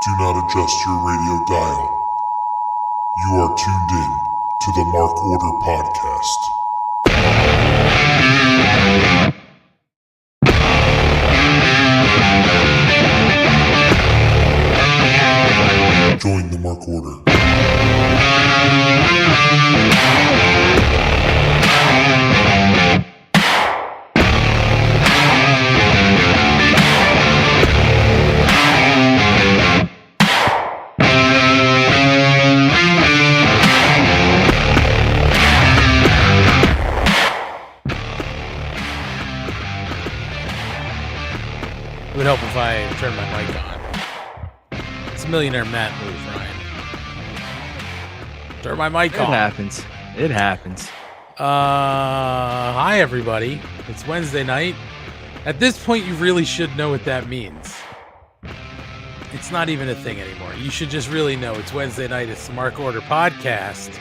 Do not adjust your radio dial. You are tuned in to the Mark Order Podcast. Join the Mark Order. It would help if I turned my mic on. It's a millionaire Matt move, Ryan. Turn my mic on. It happens. Hi everybody. It's Wednesday night. At this point, you really should know what that means. It's not even a thing anymore. You should just really know it's Wednesday night. It's the Mark Order Podcast.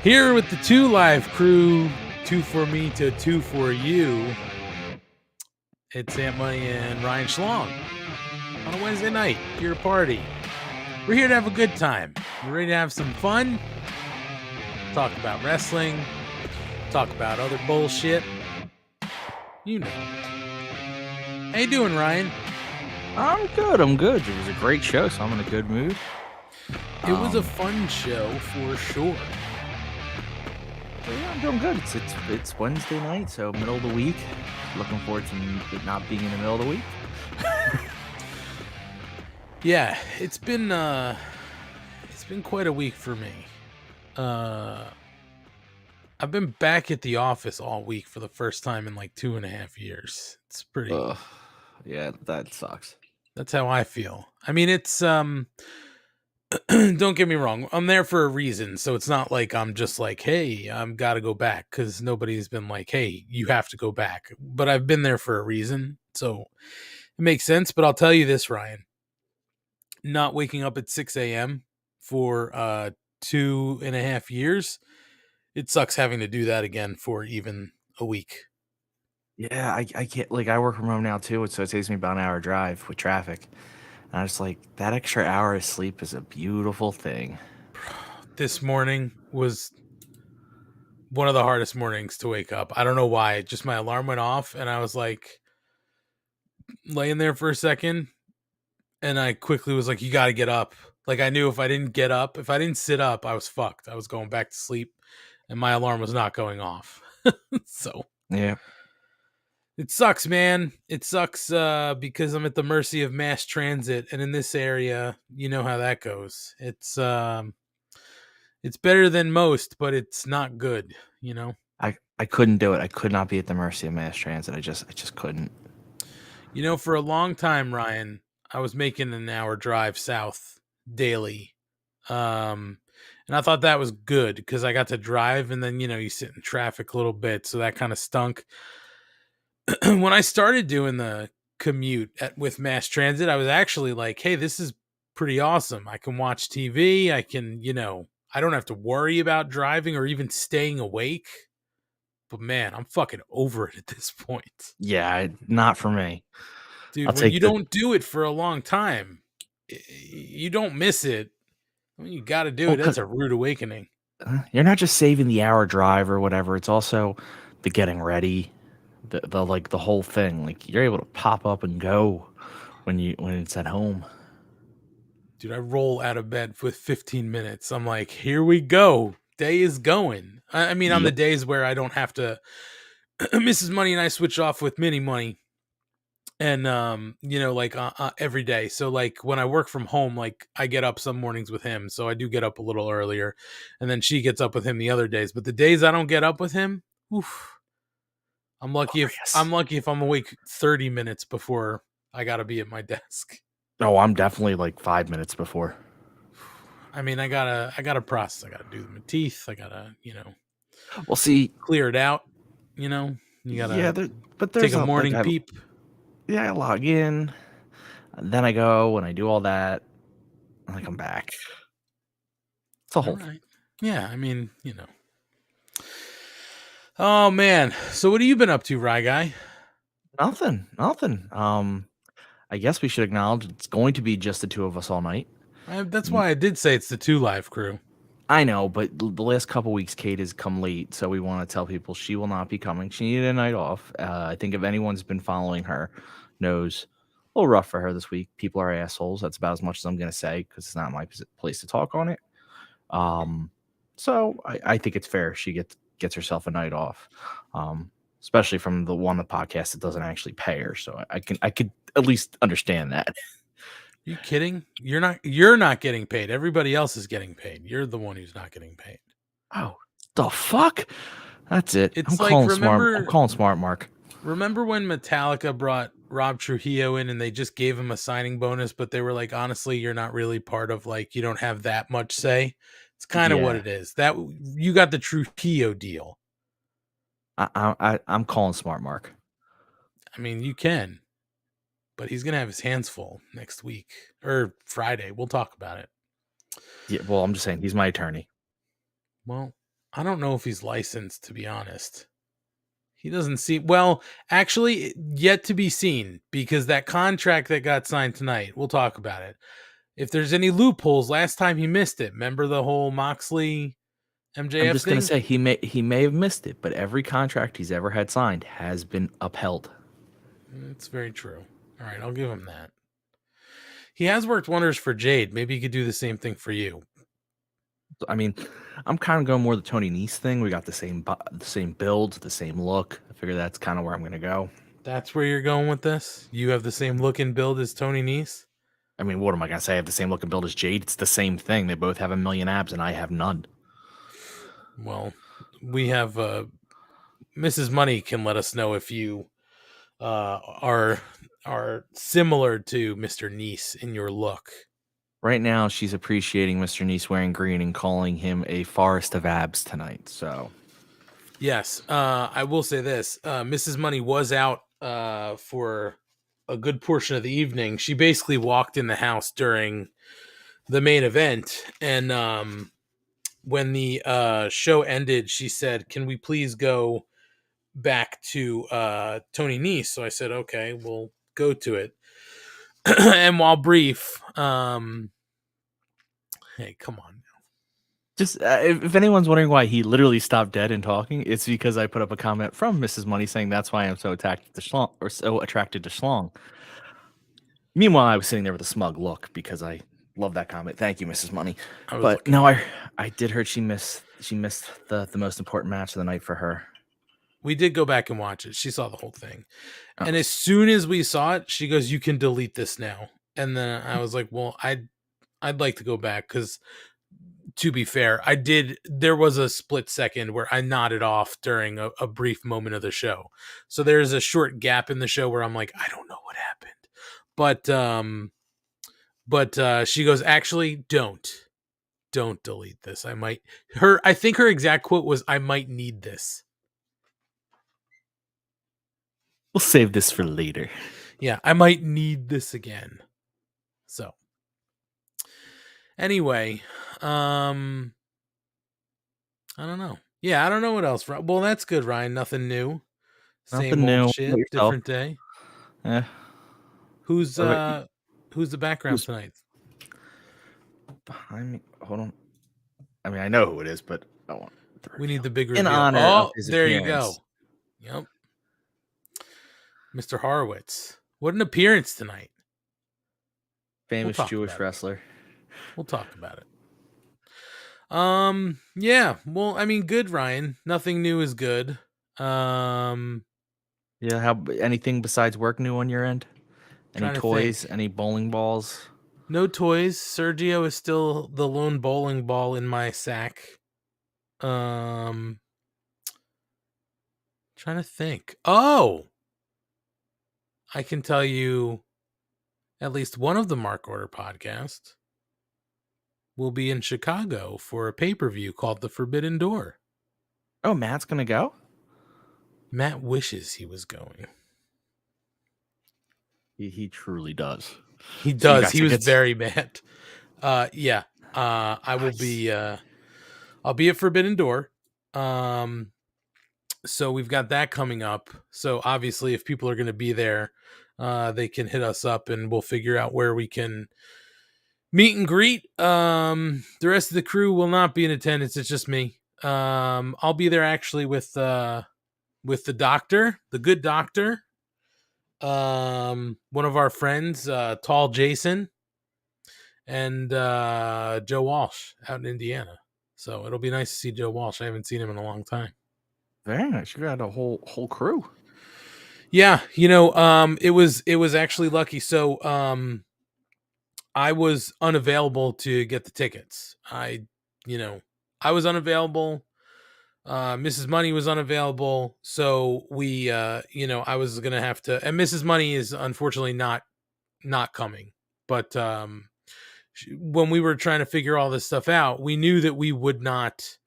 Here with the two live crew, two for me to two for you. It's AntMoney and Ryan Schlong on a Wednesday night, here to party. We're here to have a good time. We're ready to have some fun, talk about wrestling, talk about other bullshit. You know. How you doing, Ryan? I'm good. It was a great show, so I'm in a good mood. It was a fun show for sure. Yeah, I'm doing good. It's Wednesday night, so middle of the week. Looking forward to it not being in the middle of the week. Yeah, it's been quite a week for me. I've been back at the office all week for the first time in like 2.5 years. It's pretty. Yeah, that sucks. That's how I feel. I mean, it's don't get me wrong. I'm there for a reason, so it's not like I'm just like, hey, I've got to go back, because nobody's been like, hey, you have to go back. But I've been there for a reason, so it makes sense. But I'll tell you this, Ryan. Not waking up at 6 a.m. for 2.5 years, it sucks having to do that again for even a week. Yeah, I can't, like, I work from home now too, so it takes me about an hour drive with traffic. And I was like, that extra hour of sleep is a beautiful thing. This morning was one of the hardest mornings to wake up. I don't know why. Just my alarm went off and I was like laying there for a second. And I quickly was like, you got to get up. Like, I knew if I didn't get up, if I didn't sit up, I was fucked. I was going back to sleep and my alarm was not going off. So, yeah. It sucks, man. It sucks because I'm at the mercy of mass transit. And in this area, you know how that goes. It's better than most, but it's not good, you know? I couldn't do it. I could not be at the mercy of mass transit. I just couldn't. You know, for a long time, Ryan, I was making an hour drive south daily. And I thought that was good because I got to drive and then, you know, you sit in traffic a little bit. So that kind of stunk. When I started doing the commute with mass transit, I was actually like, hey, this is pretty awesome. I can watch TV. I can, you know, I don't have to worry about driving or even staying awake. But man, I'm fucking over it at this point. Yeah, not for me. Dude, when you don't do it for a long time, you don't miss it. I mean, you got to do it. That's a rude awakening. You're not just saving the hour drive or whatever. It's also the getting ready, the like the whole thing. Like, you're able to pop up and go when it's at home. Dude, I roll out of bed with 15 minutes. I'm like, here we go. Day is going. I mean, on the days where I don't have to, Mrs. Money and I switch off with Mini Money. And, you know, like every day. So like when I work from home, like I get up some mornings with him. So I do get up a little earlier and then she gets up with him the other days. But the days I don't get up with him, oof, I'm lucky if I'm awake 30 minutes before I got to be at my desk. Oh, I'm definitely like 5 minutes before. I mean, I gotta process. I gotta do my teeth. I gotta, you know, well, see, clear it out. You know, you gotta but there's take a morning peep. Yeah, I log in, and then I go and I do all that, and I come back. It's a whole thing. Yeah, I mean, you know. Oh man, so what have you been up to, Rye Guy? Nothing. I guess we should acknowledge it's going to be just the two of us all night. That's why I did say it's the 2 Live crew. I know, but the last couple weeks, Kate has come late, so we want to tell people she will not be coming. She needed a night off. I think if anyone's been following her, knows a little rough for her this week. People are assholes. That's about as much as I'm going to say because it's not my place to talk on it. So I think it's fair she gets herself a night off, especially from the podcast that doesn't actually pay her. So I could at least understand that. You kidding? You're not getting paid. Everybody else is getting paid. You're the one who's not getting paid. Oh, the fuck! That's it. It's I'm like, calling remember, smart. I'm calling smart, Mark. Remember when Metallica brought Rob Trujillo in and they just gave him a signing bonus, but they were like, honestly, you're not really part of, like, you don't have that much say. It's kind of what it is. That you got the Trujillo deal. I'm calling smart, Mark. I mean, you can. But he's going to have his hands full next week or Friday. We'll talk about it. Yeah, well, I'm just saying he's my attorney. Well, I don't know if he's licensed, to be honest. He doesn't seem... Well, actually, yet to be seen, because that contract that got signed tonight, we'll talk about it. If there's any loopholes, last time he missed it. Remember the whole Moxley MJF I'm just thing? going to say he may have missed it, but every contract he's ever had signed has been upheld. It's very true. All right, I'll give him that. He has worked wonders for Jade. Maybe he could do the same thing for you. I mean, I'm kind of going more the Tony Nese thing. We got the same build, the same look. I figure that's kind of where I'm going to go. That's where you're going with this? You have the same look and build as Tony Nese? I mean, what am I going to say? I have the same look and build as Jade. It's the same thing. They both have a million abs, and I have none. Well, we have Mrs. Money can let us know if you are similar to Mr. Nese in your look. Right now, she's appreciating Mr. Nese wearing green and calling him a forest of abs tonight. So, yes, I will say this: Mrs. Money was out for a good portion of the evening. She basically walked in the house during the main event, and when the show ended, she said, "Can we please go back to Tony Nese?" So I said, "Okay, we'll go to it." And while brief, hey, come on now. Just if anyone's wondering why he literally stopped dead and talking, it's because I put up a comment from Mrs. Money saying that's why I'm so attracted to Schlong. Meanwhile, I was sitting there with a smug look because I love that comment. Thank you, Mrs. Money. But no, I did hear she missed the most important match of the night for her. We did go back and watch it. She saw the whole thing. Oh. And as soon as we saw it, she goes, "You can delete this now." And then I was like, well, I'd like to go back because, to be fair, there was a split second where I nodded off during a brief moment of the show. So there's a short gap in the show where I'm like, I don't know what happened. But she goes, actually, don't delete this. I think her exact quote was, "I might need this." We'll save this for later. Yeah, I might need this again. So, anyway, I don't know. Yeah, I don't know what else. Well, that's good, Ryan. Nothing new. Same old shit, different day. Yeah. Who's the background tonight? Behind me. Hold on. I mean, I know who it is, but I want. We need the big reveal. In honor of his there appearance. You go. Yep. Mr. Horowitz. What an appearance tonight. Famous Jewish wrestler. We'll talk about it. Yeah. Well, I mean, good, Ryan. Nothing new is good. Yeah. Anything besides work new on your end? Any toys? Any bowling balls? No toys. Sergio is still the lone bowling ball in my sack. Trying to think. Oh, I can tell you at least one of the Mark Order podcasts will be in Chicago for a pay-per-view called The Forbidden Door. Oh, Matt's going to go? Matt wishes he was going. He truly does. He does. He was very mad. Yeah. I will be I'll be at Forbidden Door. So we've got that coming up. So obviously, if people are going to be there, they can hit us up and we'll figure out where we can meet and greet. The rest of the crew will not be in attendance. It's just me. I'll be there actually with the doctor, the good doctor. One of our friends, Tall Jason, and Joe Walsh out in Indiana. So it'll be nice to see Joe Walsh. I haven't seen him in a long time. Very nice. You got a whole crew. Yeah, it was actually lucky. So I was unavailable to get the tickets. I was unavailable. Mrs. Money was unavailable, so we I was gonna have to, and Mrs. Money is unfortunately not coming. But when we were trying to figure all this stuff out, we knew that we would not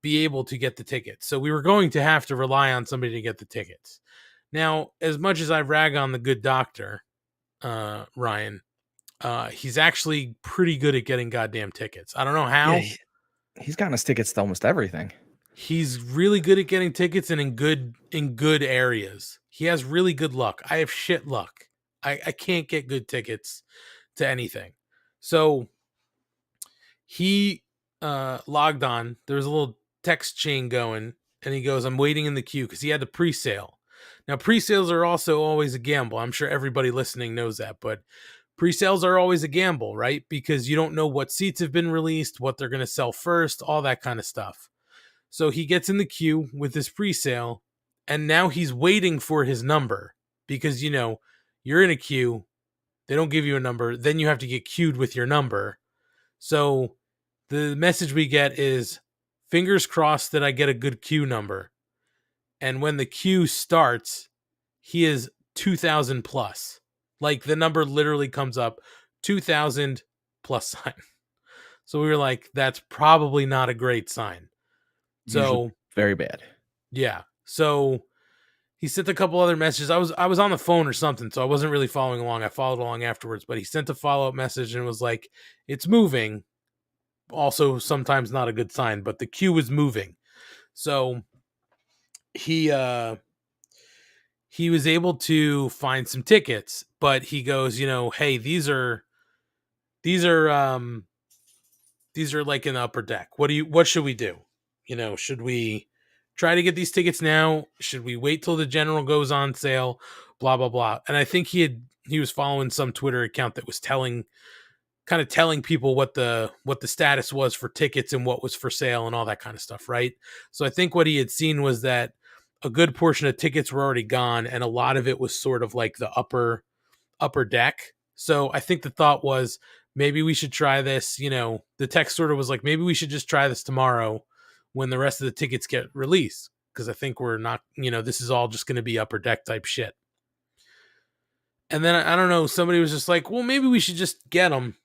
be able to get the tickets, so we were going to have to rely on somebody to get the tickets. Now, as much as I rag on the good doctor, Ryan, he's actually pretty good at getting goddamn tickets. I don't know how. Yeah, he's gotten us tickets to almost everything. He's really good at getting tickets and in good areas. He has really good luck. I have shit luck. I can't get good tickets to anything. So he logged on. There was a little text chain going, and he goes, "I'm waiting in the queue," because he had the pre-sale. Now, pre-sales are also always a gamble. I'm sure everybody listening knows that, but pre-sales are always a gamble, right? Because you don't know what seats have been released, what they're going to sell first, all that kind of stuff. So he gets in the queue with his pre-sale, and now he's waiting for his number because, you're in a queue. They don't give you a number. Then you have to get queued with your number. So the message we get is, fingers crossed that I get a good queue number. And when the queue starts, he is 2,000 plus. Like, the number literally comes up 2,000 plus sign. So we were like, that's probably not a great sign. So Usually very bad. Yeah. So he sent a couple other messages. I was on the phone or something, so I wasn't really following along. I followed along afterwards, but he sent a follow-up message and was like, it's moving. Also sometimes not a good sign, but the queue is moving. So he was able to find some tickets, but he goes, hey, these are like in the upper deck. What should we do? Should we try to get these tickets now? Should we wait till the general goes on sale? Blah, blah, blah. And I think he was following some Twitter account that was telling people what the status was for tickets and what was for sale and all that kind of stuff, right? So I think what he had seen was that a good portion of tickets were already gone, and a lot of it was sort of like the upper deck. So I think the thought was, maybe we should try this. The text sort of was like, maybe we should just try this tomorrow when the rest of the tickets get released, because I think we're not, this is all just going to be upper deck type shit. And then I don't know, somebody was just like, well, maybe we should just get them.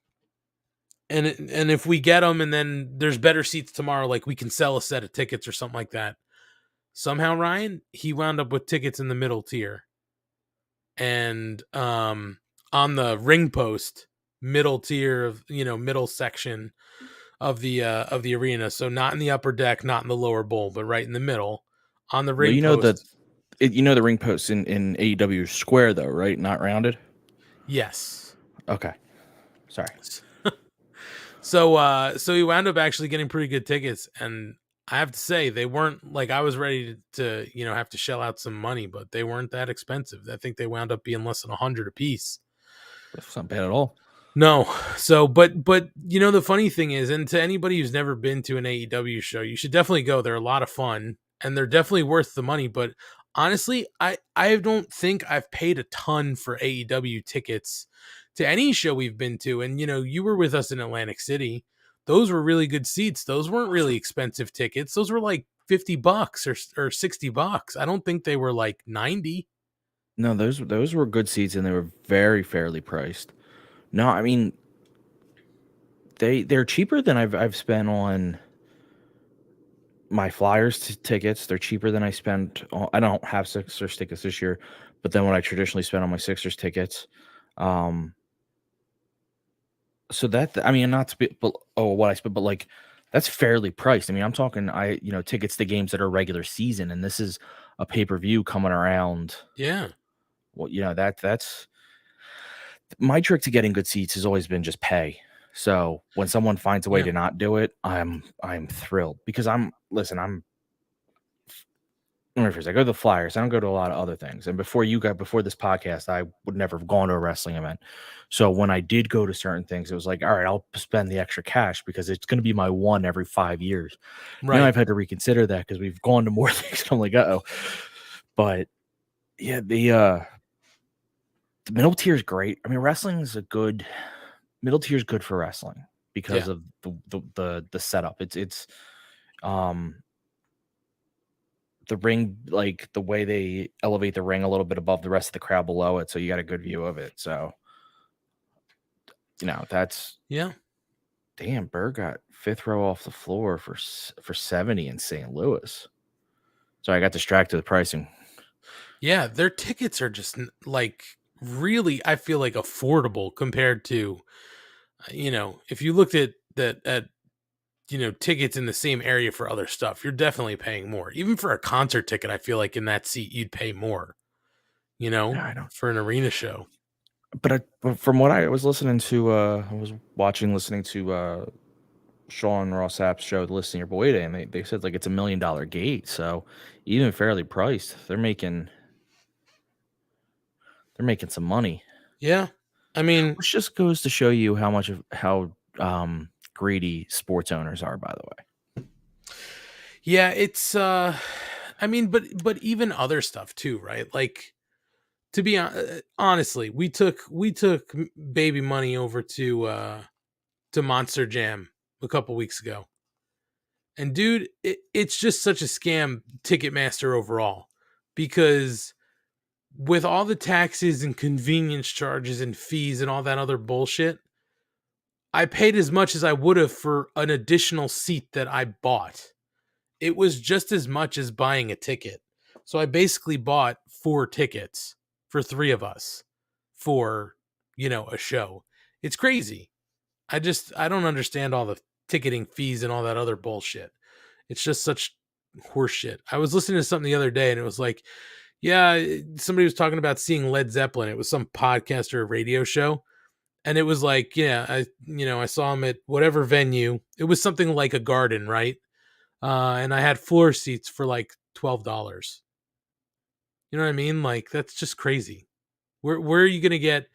And if we get them and then there's better seats tomorrow, like we can sell a set of tickets or something like that. Somehow, Ryan, he wound up with tickets in the middle tier. And on the ring post, middle tier of, middle section of the arena. So not in the upper deck, not in the lower bowl, but right in the middle on the ring post. The ring posts in AEW square though, right? Not rounded. Yes. Okay. Sorry. So he wound up actually getting pretty good tickets, and I have to say, they weren't like, I was ready to have to shell out some money, but they weren't that expensive. I think they wound up being less than 100 a piece. That's not bad at all. No. So, but the funny thing is, and to anybody who's never been to an AEW show, you should definitely go. They're a lot of fun, and they're definitely worth the money. But honestly, I don't think I've paid a ton for AEW tickets to any show we've been to. And, you were with us in Atlantic City. Those were really good seats. Those weren't really expensive tickets. Those were like $50 or $60. I don't think they were like 90. No, those were good seats, and they were very fairly priced. No, I mean, they're cheaper than I've spent on my Flyers tickets. They're cheaper than I spent on, I don't have Sixers tickets this year, but then what I traditionally spend on my Sixers tickets. So that, I mean, not to be, but what I spent, but like That's fairly priced. I mean, I'm talking tickets to games that are regular season, and this is a pay-per-view coming around. Yeah. Well, that's my trick to getting good seats has always been just pay. So when someone finds a way Yeah. to not do it, I'm thrilled because I'm let me rephrase, I go to the Flyers. I don't go to a lot of other things. And before this podcast, I would never have gone to a wrestling event. So when I did go to certain things, it was like, all right, I'll spend the extra cash because it's going to be my one every 5 years. Now Right. I've had to reconsider that because we've gone to more things. And I'm like, uh-oh. But yeah, the middle tier is great. I mean, wrestling is middle tier is good for wrestling because of the setup. It's the ring, like the way they elevate the ring a little bit above the rest of the crowd below it, so you got a good view of it. So that's damn. Burr got fifth row off the floor for 70 in St. Louis. So I got distracted with pricing. Yeah, their tickets are just like really, I feel like affordable compared to, if you looked at tickets in the same area for other stuff, you're definitely paying more. Even for a concert ticket, I feel like in that seat you'd pay more, Yeah, I know. for an arena show. But from what I was listening to, listening to Sean Ross Sapp's show, The Listening Your Boy Day, and they said like it's $1 million gate. So even fairly priced, they're making some money. Yeah. I mean, Which just goes to show you how greedy sports owners are, by the way. yeah, it's I mean, but even other stuff too, right? Like, to be honestly, we took baby money over to Monster Jam a couple weeks ago. And dude, it's just such a scam, Ticketmaster overall, because with all the taxes and convenience charges and fees and all that other bullshit, I paid as much as I would have for an additional seat that I bought. It was just as much as buying a ticket. So I basically bought 4 tickets for 3 of us for, a show. It's crazy. I don't understand all the ticketing fees and all that other bullshit. It's just such horseshit. I was listening to something the other day and it was like, yeah, somebody was talking about seeing Led Zeppelin. It was some podcast or a radio show. And it was like, yeah, I saw him at whatever venue. It was something like a garden, right? And I had floor seats for like $12. You know what I mean? Like, that's just crazy. Where are you gonna get,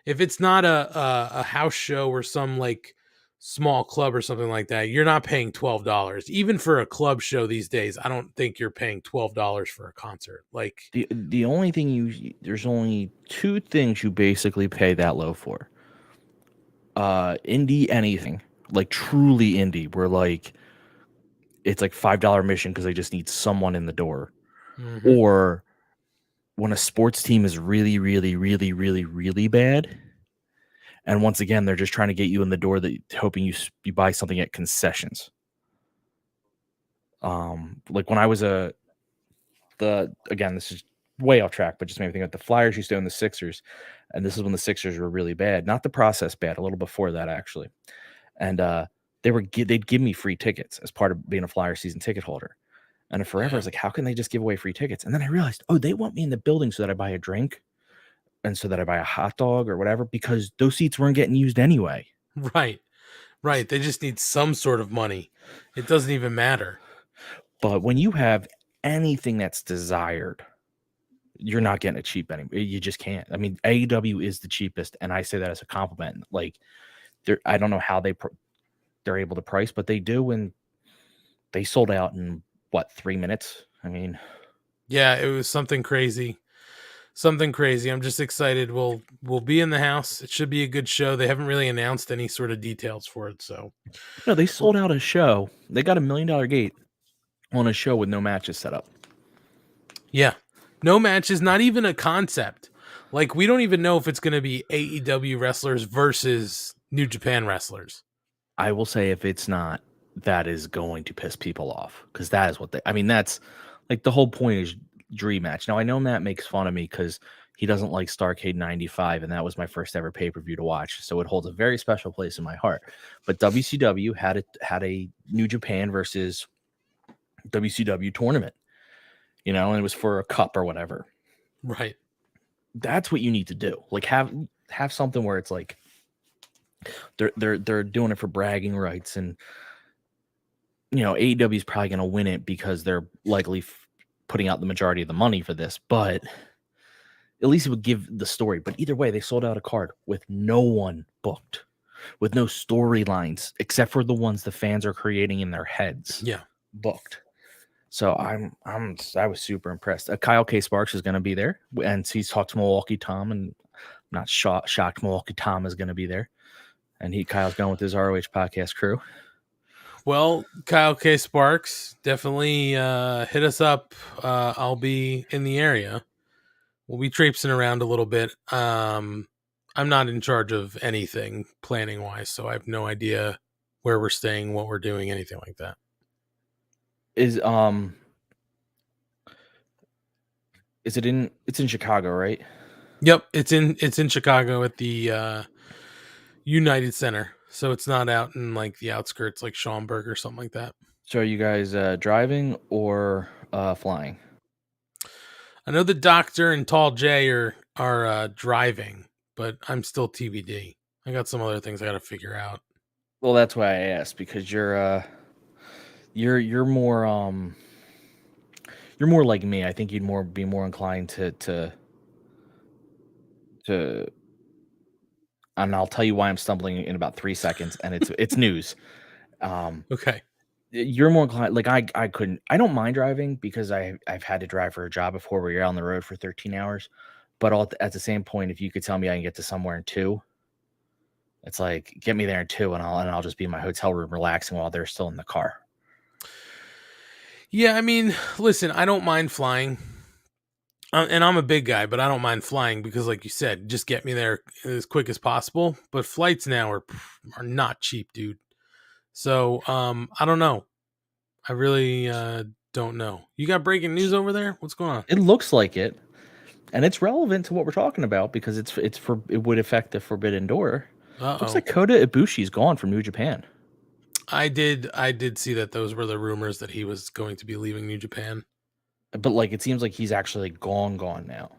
if it's not a house show or some like small club or something like that? You're not paying $12 even for a club show these days. I don't think you're paying $12 for a concert. Like, the only thing there's only 2 things you basically pay that low for. Indie anything, like truly indie, where like it's like $5 admission because they just need someone in the door, or when a sports team is really, really, really, really, really bad, and once again they're just trying to get you in the door, that hoping you buy something at concessions. Like when I was again, this is way off track, but just made me think of the Flyers used to own the Sixers, and this is when the Sixers were really bad, not the process bad, a little before that actually, and they'd give me free tickets as part of being a Flyer season ticket holder. And forever, I was like, how can they just give away free tickets? And then I realized, oh, they want me in the building so that I buy a drink and so that I buy a hot dog or whatever, because those seats weren't getting used anyway. Right. They just need some sort of money. It doesn't even matter. But when you have anything that's desired, you're not getting it cheap anymore. You just can't. I mean, AEW is the cheapest, and I say that as a compliment. Like, I don't know how they're able to price, but they do, and they sold out in 3 minutes. I mean, yeah, it was something crazy. I'm just excited. We'll be in the house. It should be a good show. They haven't really announced any sort of details for it, so no, they sold out a show. They got $1 million gate on a show with no matches set up. Yeah, no matches, not even a concept. Like, we don't even know if it's going to be AEW wrestlers versus New Japan wrestlers. I will say, if it's not, that is going to piss people off, because that is what that's like the whole point is dream match. Now I know Matt makes fun of me because He doesn't like Starrcade 95, and that was my first ever pay-per-view to watch. So it holds a very special place in my heart. But WCW had a New Japan versus WCW tournament, and it was for a cup or whatever. Right. That's what you need to do. Like have something where it's like they're doing it for bragging rights, and AEW is probably going to win it because they're likely putting out the majority of the money for this, but at least it would give the story. But either way, they sold out a card with no one booked, with no storylines except for the ones the fans are creating in their heads. Yeah, booked. So I was super impressed. Kyle K. Sparks is going to be there, and he's talked to Milwaukee Tom, and I'm not shocked Milwaukee Tom is going to be there, and Kyle's going with his ROH podcast crew. Well, Kyle K. Sparks, definitely hit us up. I'll be in the area. We'll be traipsing around a little bit. I'm not in charge of anything planning wise, so I have no idea where we're staying, what we're doing, anything like that. It's in Chicago, right? Yep, it's in Chicago at the United Center. So it's not out in like the outskirts like Schaumburg or something like that. So are you guys driving or flying? I know the Doctor and Tall J are driving, but I'm still TBD. I got some other things I got to figure out. Well, that's why I asked, because you're more like me. I think you'd be more inclined to and I'll tell you why I'm stumbling in about 3 seconds, and it's news. Okay. You're more inclined, like I don't mind driving because I've had to drive for a job before where you're on the road for 13 hours. But at the same point, if you could tell me I can get to somewhere in 2, it's like, get me there in 2, and I'll just be in my hotel room relaxing while they're still in the car. Yeah, I mean, listen, I don't mind flying. And I'm a big guy, but I don't mind flying because, like you said, just get me there as quick as possible. But flights now are not cheap, dude. So I don't know. I really don't know. You got breaking news over there? What's going on? It looks like it, and it's relevant to what we're talking about because it would affect the Forbidden Door. Looks like Kota Ibushi's gone from New Japan. I did see that those were the rumors that he was going to be leaving New Japan. But like, it seems like he's actually gone now.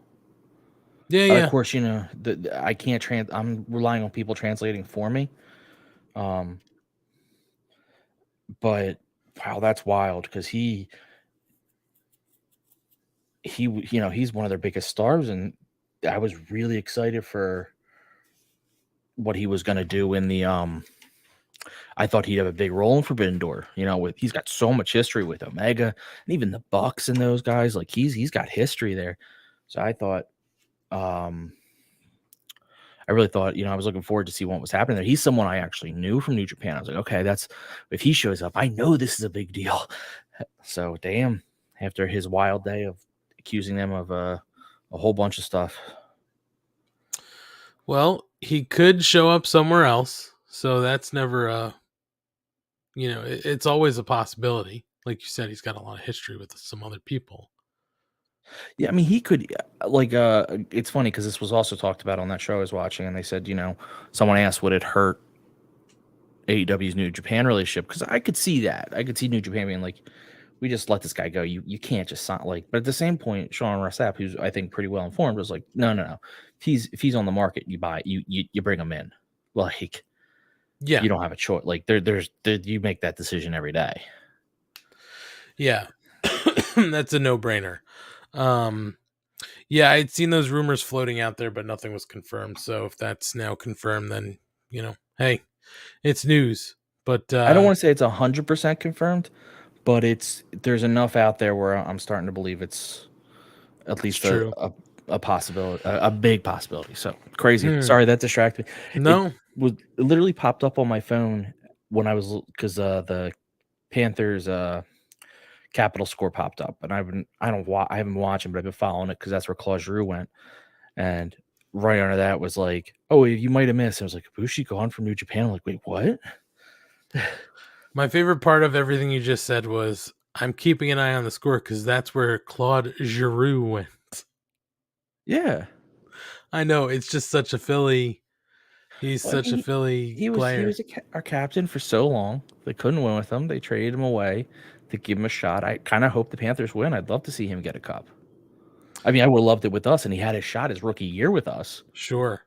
Yeah, yeah. Of course, I can't I'm relying on people translating for me. But wow, that's wild because he's one of their biggest stars, and I was really excited for what he was going to do in the I thought he'd have a big role in Forbidden Door. He's got so much history with Omega and even the Bucks and those guys. Like he's got history there. So I thought, I really thought, I was looking forward to see what was happening there. He's someone I actually knew from New Japan. I was like, okay, if he shows up, I know this is a big deal. So damn, after his wild day of accusing them of a whole bunch of stuff. Well, he could show up somewhere else. So that's never it's always a possibility. Like you said, he's got a lot of history with some other people. Yeah, I mean, he could, like, it's funny because this was also talked about on that show I was watching, and they said, someone asked, would it hurt AEW's New Japan relationship? Because I could see that. I could see New Japan being like, we just let this guy go. You can't just sign, like, but at the same point, Sean Rossap, who's I think pretty well informed, was like, no. If he's on the market, you buy it, you bring him in. Like, yeah, you don't have a choice. Like, you make that decision every day. Yeah, that's a no-brainer. Yeah, I'd seen those rumors floating out there, but nothing was confirmed. So if that's now confirmed, then hey, it's news. But I don't want to say it's 100% confirmed, but there's enough out there where I'm starting to believe it's at least a possibility, a big possibility. So crazy. Sorry, that distracted me. No, it literally popped up on my phone when I was, because the Panthers Capital score popped up, and I haven't been watching, but I've been following it because that's where Claude Giroux went. And right under that was like, oh, you might have missed. I was like, Ibushi gone from New Japan. I'm like, wait, what? My favorite part of everything you just said was, I'm keeping an eye on the score because that's where Claude Giroux went. Yeah. I know it's just such a Philly. He's Well, I such a mean, Philly he was player. our captain for so long. They couldn't win with him. They traded him away to give him a shot. I kind of hope the Panthers win. I'd love to see him get a cup. I mean, I would have loved it with us, and he had his shot his rookie year with us. Sure.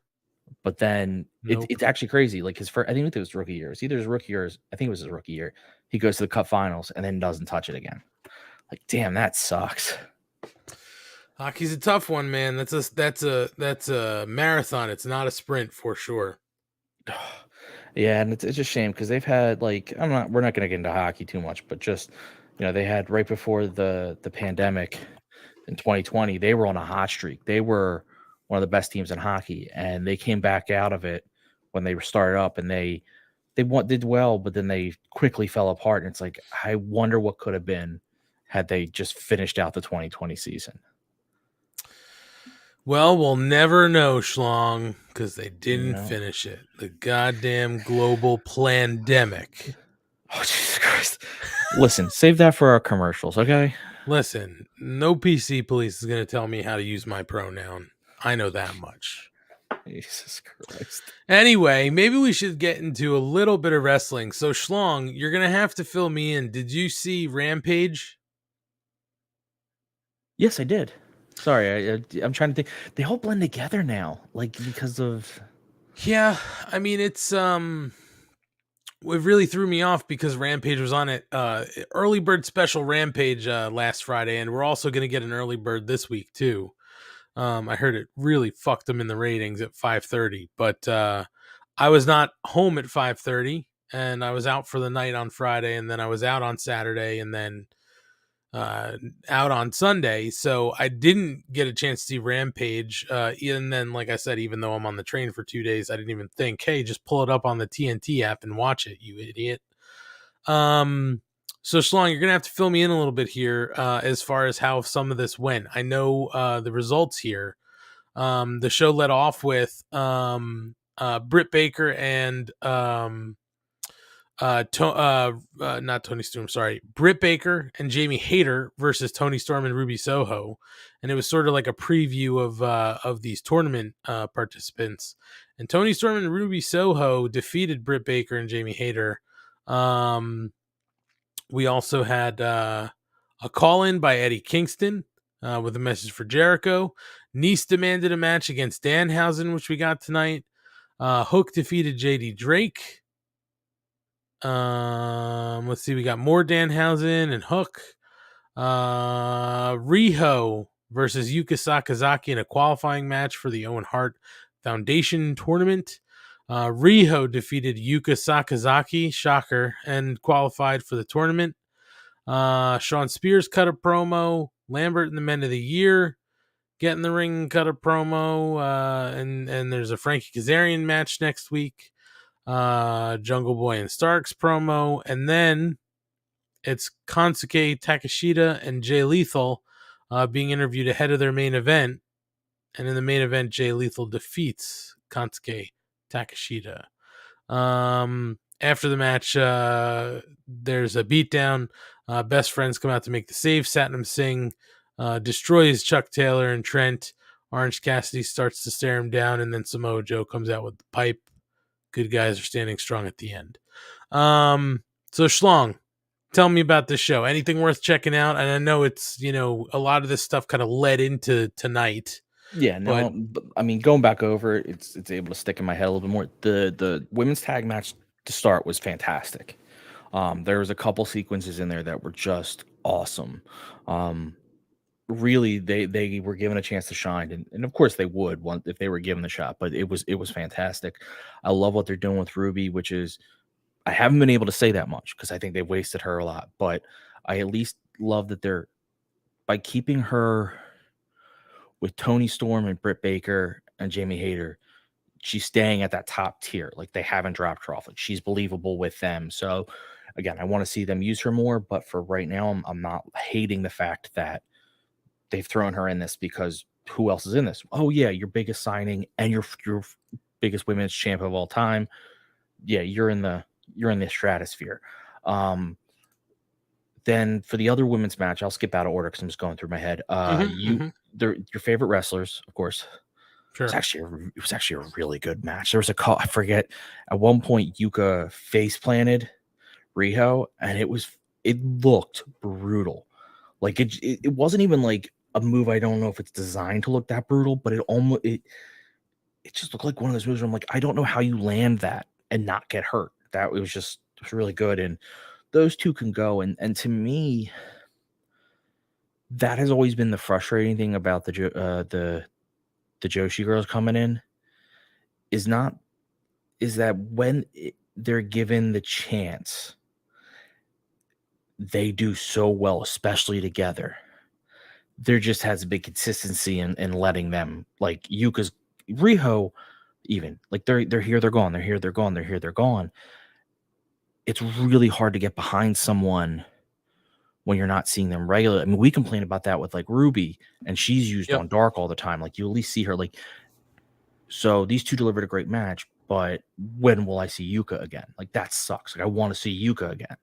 But then Nope. it's actually crazy. Like his first, I think it was his rookie year. It was either his rookie year, I think it was his rookie year. He goes to the Cup Finals and then doesn't touch it again. Like, damn, that sucks. Hockey's a tough one, man. That's a marathon. It's not a sprint for sure. Yeah, and it's a shame because they've had like we're not going to get into hockey too much, but just they had right before the pandemic in 2020, they were on a hot streak. They were one of the best teams in hockey, and they came back out of it when they were started up, and they did well, but then they quickly fell apart. And it's like, I wonder what could have been had they just finished out the 2020 season. Well, we'll never know, Schlong, because they didn't finish it. The goddamn global pandemic. Oh, Jesus Christ. Listen, save that for our commercials, okay? Listen, no PC police is going to tell me how to use my pronoun. I know that much. Jesus Christ. Anyway, maybe we should get into a little bit of wrestling. So, Schlong, you're going to have to fill me in. Did you see Rampage? Yes, I did. Sorry, I'm trying to think. They all blend together now, like because of. Yeah, I mean it's it really threw me off because Rampage was on it. Early bird special Rampage last Friday, and we're also going to get an early bird this week too. I heard it really fucked them in the ratings at 5:30, but I was not home at 5:30, and I was out for the night on Friday, and then I was out on Saturday, and then out on Sunday, so I didn't get a chance to see Rampage. And then, like I said, even though I'm on the train for 2 days, I didn't even think, hey, just pull it up on the TNT app and watch it, you idiot. So Schlong, you're gonna have to fill me in a little bit here as far as how some of this went. I know the results here. The show led off with Britt Baker and not Tony Storm, sorry, Britt Baker and Jamie Hayter versus Tony Storm and Ruby Soho, and it was sort of like a preview of these tournament participants. And Tony Storm and Ruby Soho defeated Britt Baker and Jamie Hayter. We also had a call in by Eddie Kingston with a message for Jericho. Nice demanded a match against Danhausen, which we got tonight. Hook defeated JD Drake. Let's see, we got more Danhausen and Hook. Riho versus Yuka Sakazaki in a qualifying match for the Owen Hart Foundation tournament. Riho defeated Yuka Sakazaki, shocker, and qualified for the tournament. Sean Spears cut a promo. Lambert and the Men of the Year get in the ring, cut a promo, and there's a Frankie Kazarian match next week. Jungle Boy and Starks promo, and then it's Kansuke Takeshita and Jay Lethal being interviewed ahead of their main event, and in the main event, Jay Lethal defeats Kansuke Takeshita. After the match, there's a beatdown. Best friends come out to make the save. Satnam Singh destroys Chuck Taylor and Trent. Orange Cassidy starts to stare him down, and then Samoa Joe comes out with the pipe. Good guys are standing strong at the end. So Schlong, tell me about this show. Anything worth checking out? And I know it's, a lot of this stuff kind of led into tonight. Yeah, no, but I mean, going back over it, it's able to stick in my head a little bit more. The women's tag match to start was fantastic. There was a couple sequences in there that were just awesome. Really, they were given a chance to shine, and of course they would if they were given the shot. But it was fantastic. I love what they're doing with Ruby, which is I haven't been able to say that much because I think they wasted her a lot. But I at least love that they're by keeping her with Tony Storm and Britt Baker and Jamie Hayter. She's staying at that top tier. Like they haven't dropped her off. Like she's believable with them. So again, I want to see them use her more. But for right now, I'm not hating the fact that they've thrown her in this because who else is in this? Oh yeah, your biggest signing and your biggest women's champ of all time. Yeah, you're in the stratosphere. Then for the other women's match, I'll skip out of order because I'm just going through my head. Your favorite wrestlers, of course. Sure. It was actually a really good match. There was a call, I forget, at one point Yuka face planted Riho, and it looked brutal. Like it wasn't even like a move. I don't know if it's designed to look that brutal, but it just looked like one of those moves where I'm like, I don't know how you land that and not get hurt. It was really good. And those two can go. And to me, that has always been the frustrating thing about the Joshi girls coming in is that when they're given the chance, they do so well, especially together. There just has a big consistency in letting them, like Yuka's Riho, even like they're here, they're gone, they're here, they're gone, they're here, they're gone. It's really hard to get behind someone when you're not seeing them regularly. I mean, we complain about that with like Ruby, and she's used on Dark all the time. Like you at least see her like. So these two delivered a great match, but when will I see Yuka again? Like that sucks. Like I want to see Yuka again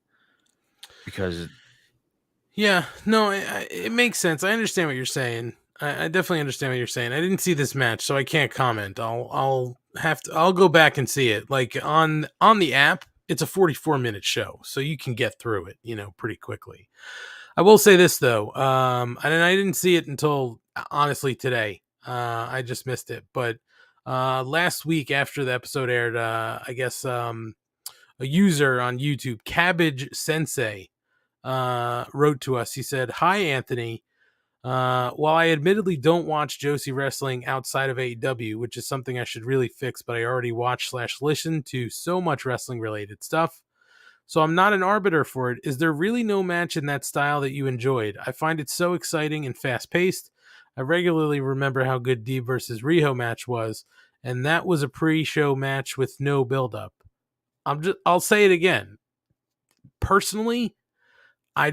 because. Yeah, no, it makes sense. I understand what you're saying. I definitely understand what you're saying. I didn't see this match, so I can't comment. I'll go back and see it. Like on the app, it's a 44-minute show, so you can get through it, pretty quickly. I will say this though, and I didn't see it until honestly today. I just missed it, but last week after the episode aired, I guess a user on YouTube, Cabbage Sensei, wrote to us. He said, "Hi, Anthony. While I admittedly don't watch Joshi wrestling outside of AEW, which is something I should really fix, but I already watch/listen to so much wrestling related stuff. So I'm not an arbiter for it. Is there really no match in that style that you enjoyed? I find it so exciting and fast paced. I regularly remember how good Deeb versus Riho match was, and that was a pre-show match with no build-up. I'll say it again. Personally, I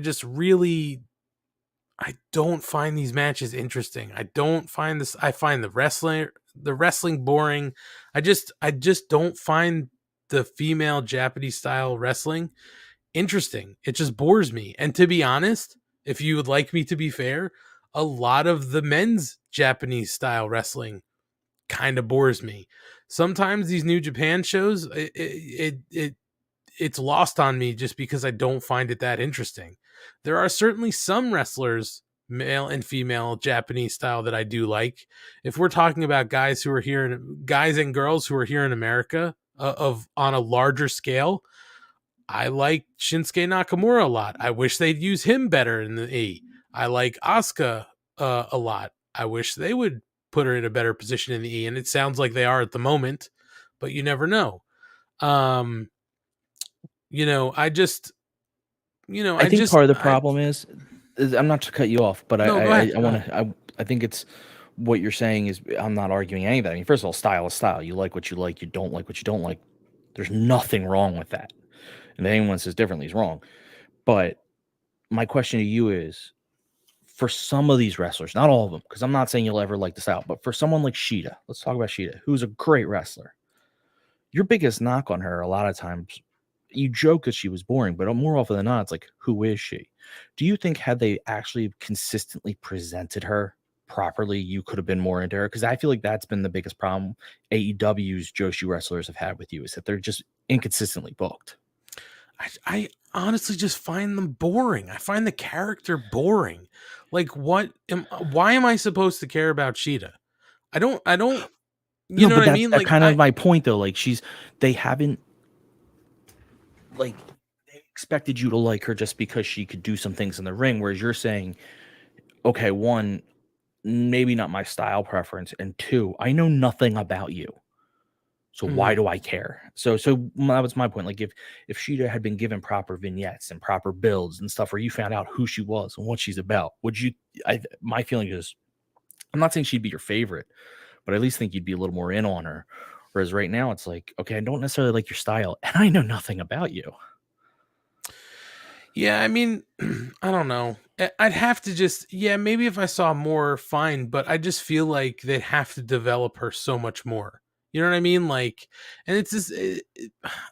don't find these matches interesting. I find the wrestling boring. I just don't find the female Japanese style wrestling interesting. It just bores me. And to be honest, if you would like me to be fair, a lot of the men's Japanese style wrestling kind of bores me. Sometimes these New Japan shows, it's lost on me just because I don't find it that interesting. There are certainly some wrestlers, male and female Japanese style, that I do like. If we're talking about guys and girls who are here in America on a larger scale, I like Shinsuke Nakamura a lot. I wish they'd use him better in the E. I like Asuka a lot. I wish they would put her in a better position in the E, and it sounds like they are at the moment, but you never know. I think part of the problem is I'm not to cut you off, but no, I think it's what you're saying is I'm not arguing any of that. I mean, first of all, style is style. You like what you like, you don't like what you don't like. There's nothing wrong with that. And if anyone says differently is wrong. But my question to you is, for some of these wrestlers, not all of them, because I'm not saying you'll ever like the style, but for someone like Shida, let's talk about Shida, who's a great wrestler. Your biggest knock on her a lot of times, you joke that she was boring, but more often than not, it's like, who is she? Do you think had they actually consistently presented her properly, you could have been more into her? Because I feel like that's been the biggest problem AEW's Joshi wrestlers have had with you, is that they're just inconsistently booked. I honestly just find them boring. I find the character boring. Like, why am I supposed to care about Shida? I don't, you know what I mean? That's kind of my point though. Like they haven't, like, they expected you to like her just because she could do some things in the ring. Whereas you're saying, okay, one, maybe not my style preference. And two, I know nothing about you. So why do I care? So that was my point. Like if Shida had been given proper vignettes and proper builds and stuff where you found out who she was and what she's about, my feeling is, I'm not saying she'd be your favorite, but I at least think you'd be a little more in on her. Whereas right now it's like, okay, I don't necessarily like your style and I know nothing about you. Yeah, I mean, I don't know. I'd have to maybe if I saw more, fine, but I just feel like they'd have to develop her so much more. You know what I mean? Like, and it's just,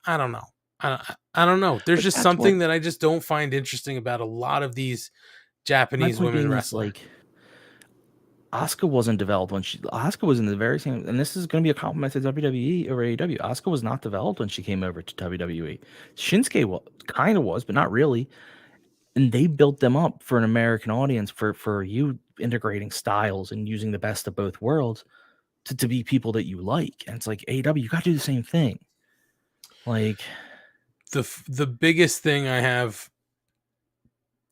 I don't know. I don't know. There's just something that I just don't find interesting about a lot of these Japanese women wrestlers. Asuka wasn't developed when Asuka was in the very same, and this is going to be a compliment to WWE or AEW. Asuka was not developed when she came over to WWE. Shinsuke kind of was, but not really. And they built them up for an American audience for you integrating styles and using the best of both worlds to be people that you like. And it's like AEW, you got to do the same thing. Like the biggest thing I have,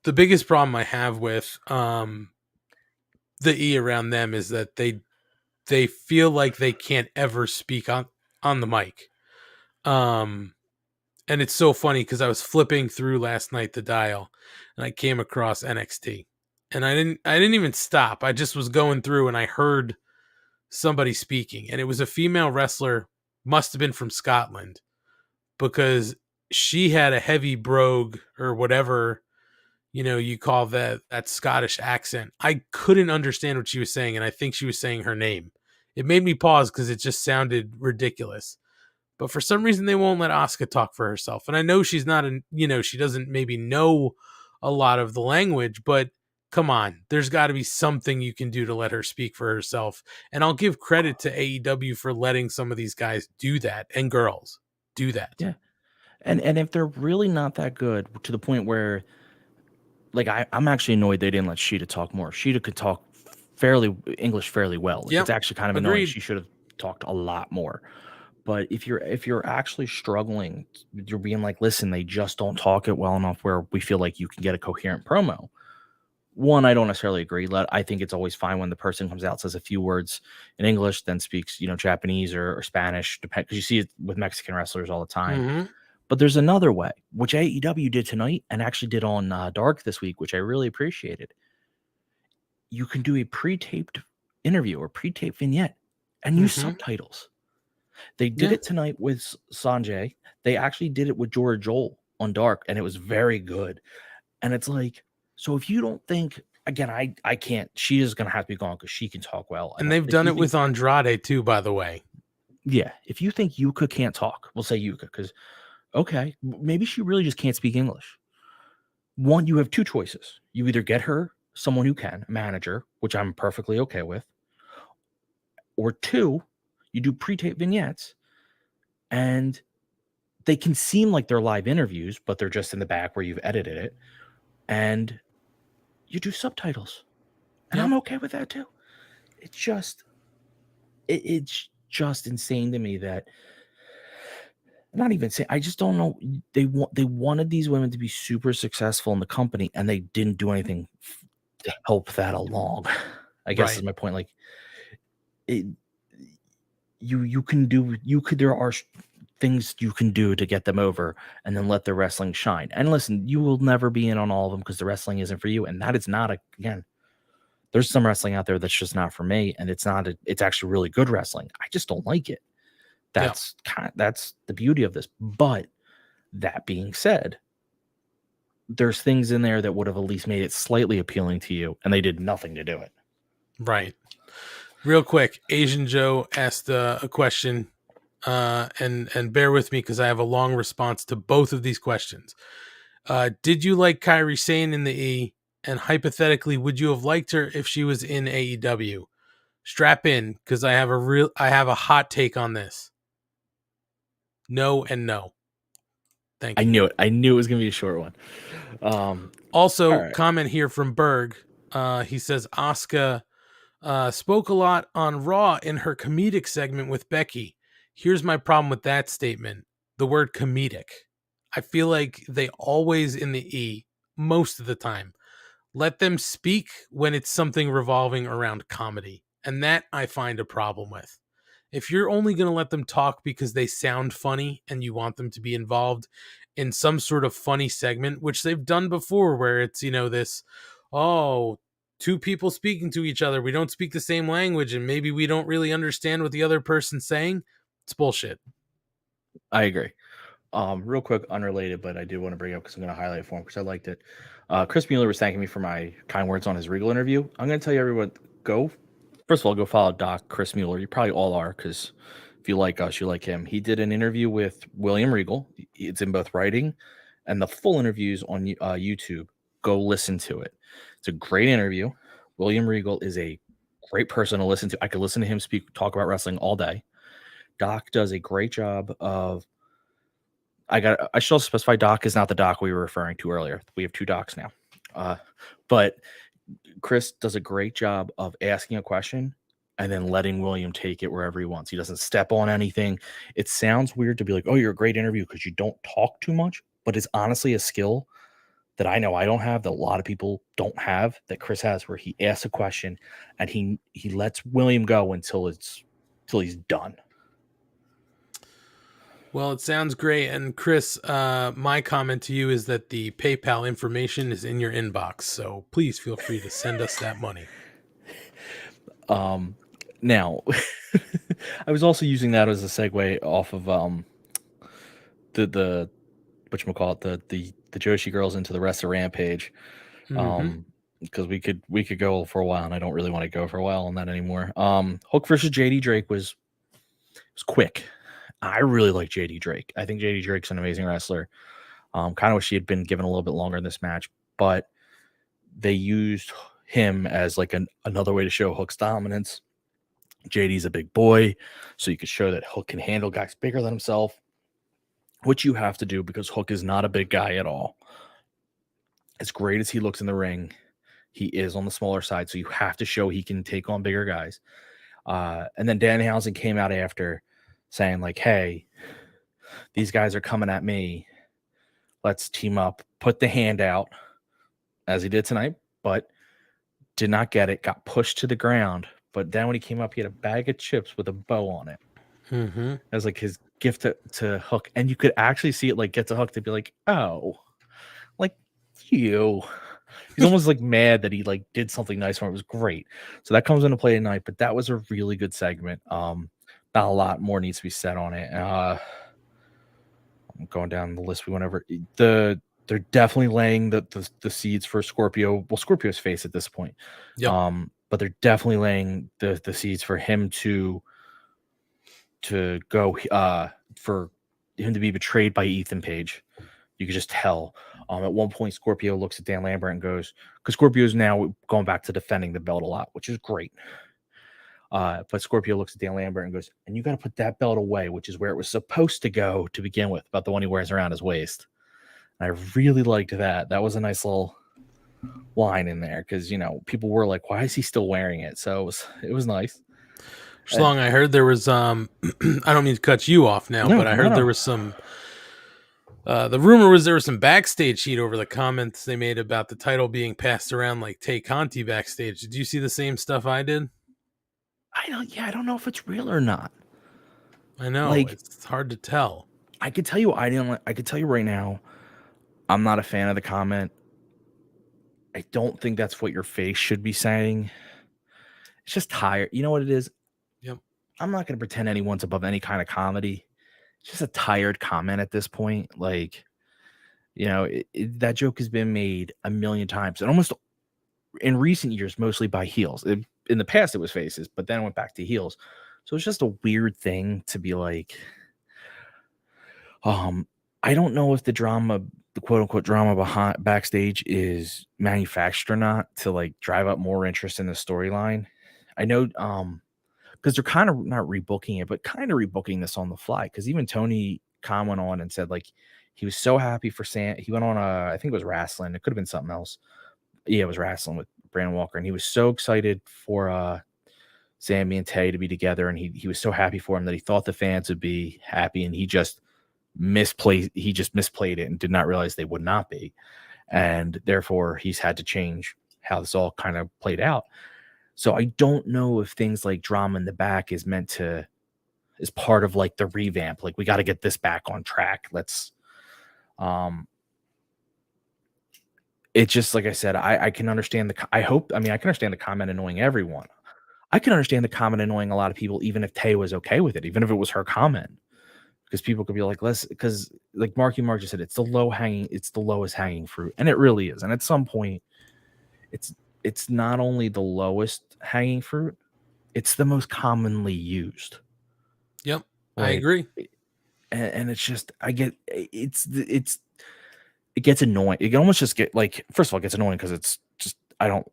the biggest problem I have with the E around them is that they feel like they can't ever speak on the mic. And it's so funny because I was flipping through last night the dial and I came across NXT. And I didn't even stop. I just was going through and I heard somebody speaking, and it was a female wrestler, must have been from Scotland, because she had a heavy brogue or whatever, you call that Scottish accent. I couldn't understand what she was saying, and I think she was saying her name. It made me pause because it just sounded ridiculous. But for some reason, they won't let Asuka talk for herself. And I know she's not, she doesn't maybe know a lot of the language, but come on, there's got to be something you can do to let her speak for herself. And I'll give credit to AEW for letting some of these guys do that, and girls do that. Yeah. And if they're really not that good to the point where, like, I'm actually annoyed they didn't let Sheeta talk more. Sheeta could talk English fairly well. Like, Yep. it's actually kind of annoying. Agreed. She should have talked a lot more. But if you're actually struggling, you're being like, listen, they just don't talk it well enough where we feel like you can get a coherent promo. One, I don't necessarily agree. I think it's always fine when the person comes out, says a few words in English, then speaks, Japanese or Spanish, because you see it with Mexican wrestlers all the time. Mm-hmm. But there's another way, which AEW did tonight and actually did on Dark this week, which I really appreciated. You can do a pre-taped interview or pre-taped vignette and use subtitles. They did it tonight with Sanjay. They actually did it with Jorah Joel on Dark, and it was very good. And it's like, so if you don't think, again, I can't, she is going to have to be gone because she can talk well. And they've done it with Andrade too, by the way. Yeah. If you think Yuka can't talk, we'll say Yuka, because, okay, maybe she really just can't speak English. One, you have two choices. You either get her someone who can, a manager, which I'm perfectly okay with, or two, you do pre-tape vignettes, and they can seem like they're live interviews, but they're just in the back where you've edited it, and you do subtitles. And I'm okay with that too. It's just insane to me that, not even saying, I just don't know. They wanted these women to be super successful in the company, and they didn't do anything to help that along. I guess is my point. Like, there are things you can do to get them over, and then let the wrestling shine. And listen, you will never be in on all of them because the wrestling isn't for you, and that is not again. There's some wrestling out there that's just not for me, and it's actually really good wrestling. I just don't like it. That's the beauty of this. But that being said, there's things in there that would have at least made it slightly appealing to you, and they did nothing to do it. Right. Real quick, Asian Joe asked a question, and bear with me because I have a long response to both of these questions. Did you like Kairi Sane in the E? And hypothetically, would you have liked her if she was in AEW? Strap in, because I have a hot take on this. No and no. Thank you. I knew it. I knew it was going to be a short one. Also, comment here from Berg. He says Asuka spoke a lot on Raw in her comedic segment with Becky. Here's my problem with that statement. The word comedic. I feel like they always in the E, most of the time, let them speak when it's something revolving around comedy. And that I find a problem with. If you're only going to let them talk because they sound funny and you want them to be involved in some sort of funny segment, which they've done before, where it's, this, two people speaking to each other, we don't speak the same language, and maybe we don't really understand what the other person's saying. It's bullshit. I agree. Real quick, unrelated, but I did want to bring it up because I'm going to highlight it for him because I liked it. Chris Mueller was thanking me for my kind words on his Regal interview. I'm going to tell you, everyone, first of all, go follow Doc Chris Mueller. You probably all are, because if you like us, you like him. He did an interview with William Regal. It's in both writing and the full interviews on YouTube. Go listen to it. It's a great interview. William Regal is a great person to listen to. I could listen to him talk about wrestling all day. Doc does a great job of. I should also specify Doc is not the Doc we were referring to earlier. We have 2 Docs now. But Chris does a great job of asking a question and then letting William take it wherever he wants. He doesn't step on anything. It sounds weird to be like, oh, you're a great interview because you don't talk too much, but it's honestly a skill that I know I don't have, that a lot of people don't have, that Chris has, where he asks a question and he lets William go until he's done. Well, it sounds great. And Chris, my comment to you is that the PayPal information is in your inbox. So please feel free to send us that money. Now, I was also using that as a segue off of the whatchamacallit, the Joshi girls into the rest of Rampage. Because we could go for a while, and I don't really want to go for a while on that anymore. Hook versus JD Drake was quick. I really like JD Drake. I think JD Drake's an amazing wrestler. Kind of wish he had been given a little bit longer in this match, but they used him as like another way to show Hook's dominance. JD's a big boy, so you could show that Hook can handle guys bigger than himself, which you have to do because Hook is not a big guy at all. As great as he looks in the ring, he is on the smaller side, so you have to show he can take on bigger guys. And then Danhausen came out after saying like, hey, these guys are coming at me. Let's team up, put the hand out, as he did tonight, but did not get it, got pushed to the ground. But then when he came up, he had a bag of chips with a bow on it. It was like his gift to Hook. And you could actually see it like get to Hook to be like, oh, like you. He's almost like mad that he like did something nice for him. It was great. So that comes into play tonight, but that was a really good segment. Not a lot more needs to be said on it. I'm going down the list we went over. They're definitely laying the seeds for Scorpio. Well, Scorpio's face at this point. Yep. But they're definitely laying the seeds for him to go for him to be betrayed by Ethan Page. You could just tell. At one point, Scorpio looks at Dan Lambert and goes, because Scorpio is now going back to defending the belt a lot, which is great. But Scorpio looks at Dan Lambert and goes, and you got to put that belt away, which is where it was supposed to go to begin with, about the one he wears around his waist. And I really liked that. That was a nice little line in there because, you know, people were like, why is he still wearing it? So it was nice. Schlong, I heard there was I don't mean to cut you off now, but I heard there was some the rumor was there was some backstage heat over the comments they made about the title being passed around like Tay Conti backstage. Did you see the same stuff I did? I don't know if it's real or not. I know, like, it's hard to tell. I could tell you I could tell you right now, I'm not a fan of the comment. I don't think that's what your face should be saying. It's just tired. You know what it is? Yep. I'm not going to pretend anyone's above any kind of comedy. It's just a tired comment at this point. Like, you know, that joke has been made a million times, and almost in recent years, mostly by heels. In the past, it was faces, but then it went back to heels. So it's just a weird thing to be like, I don't know if the drama, the quote unquote drama behind backstage is manufactured or not to like drive up more interest in the storyline. I know, because they're kind of not rebooking it, but kind of rebooking this on the fly. Because even Tony Khan went on and said like he was so happy for Sam. He went on I think it was wrestling. It could have been something else. Yeah, it was wrestling with Brandon Walker, and he was so excited for Sammy and Tay to be together, and he was so happy for him that he thought the fans would be happy, and he just misplayed it and did not realize they would not be, and therefore he's had to change how this all kind of played out. So I don't know if things like drama in the back is part of like the revamp. Like we got to get this back on track. Let's it's just like I said, I can understand I can understand the comment annoying everyone. I can understand the comment annoying a lot of people, even if Tay was okay with it, even if it was her comment. Because people could be like, because like Marky Mark just said, it's the lowest hanging fruit. And it really is. And at some point, it's not only the lowest hanging fruit, it's the most commonly used. Yep. Right? I agree. And it's just, it gets annoying. It can almost just get like, first of all, it gets annoying because it's just I don't,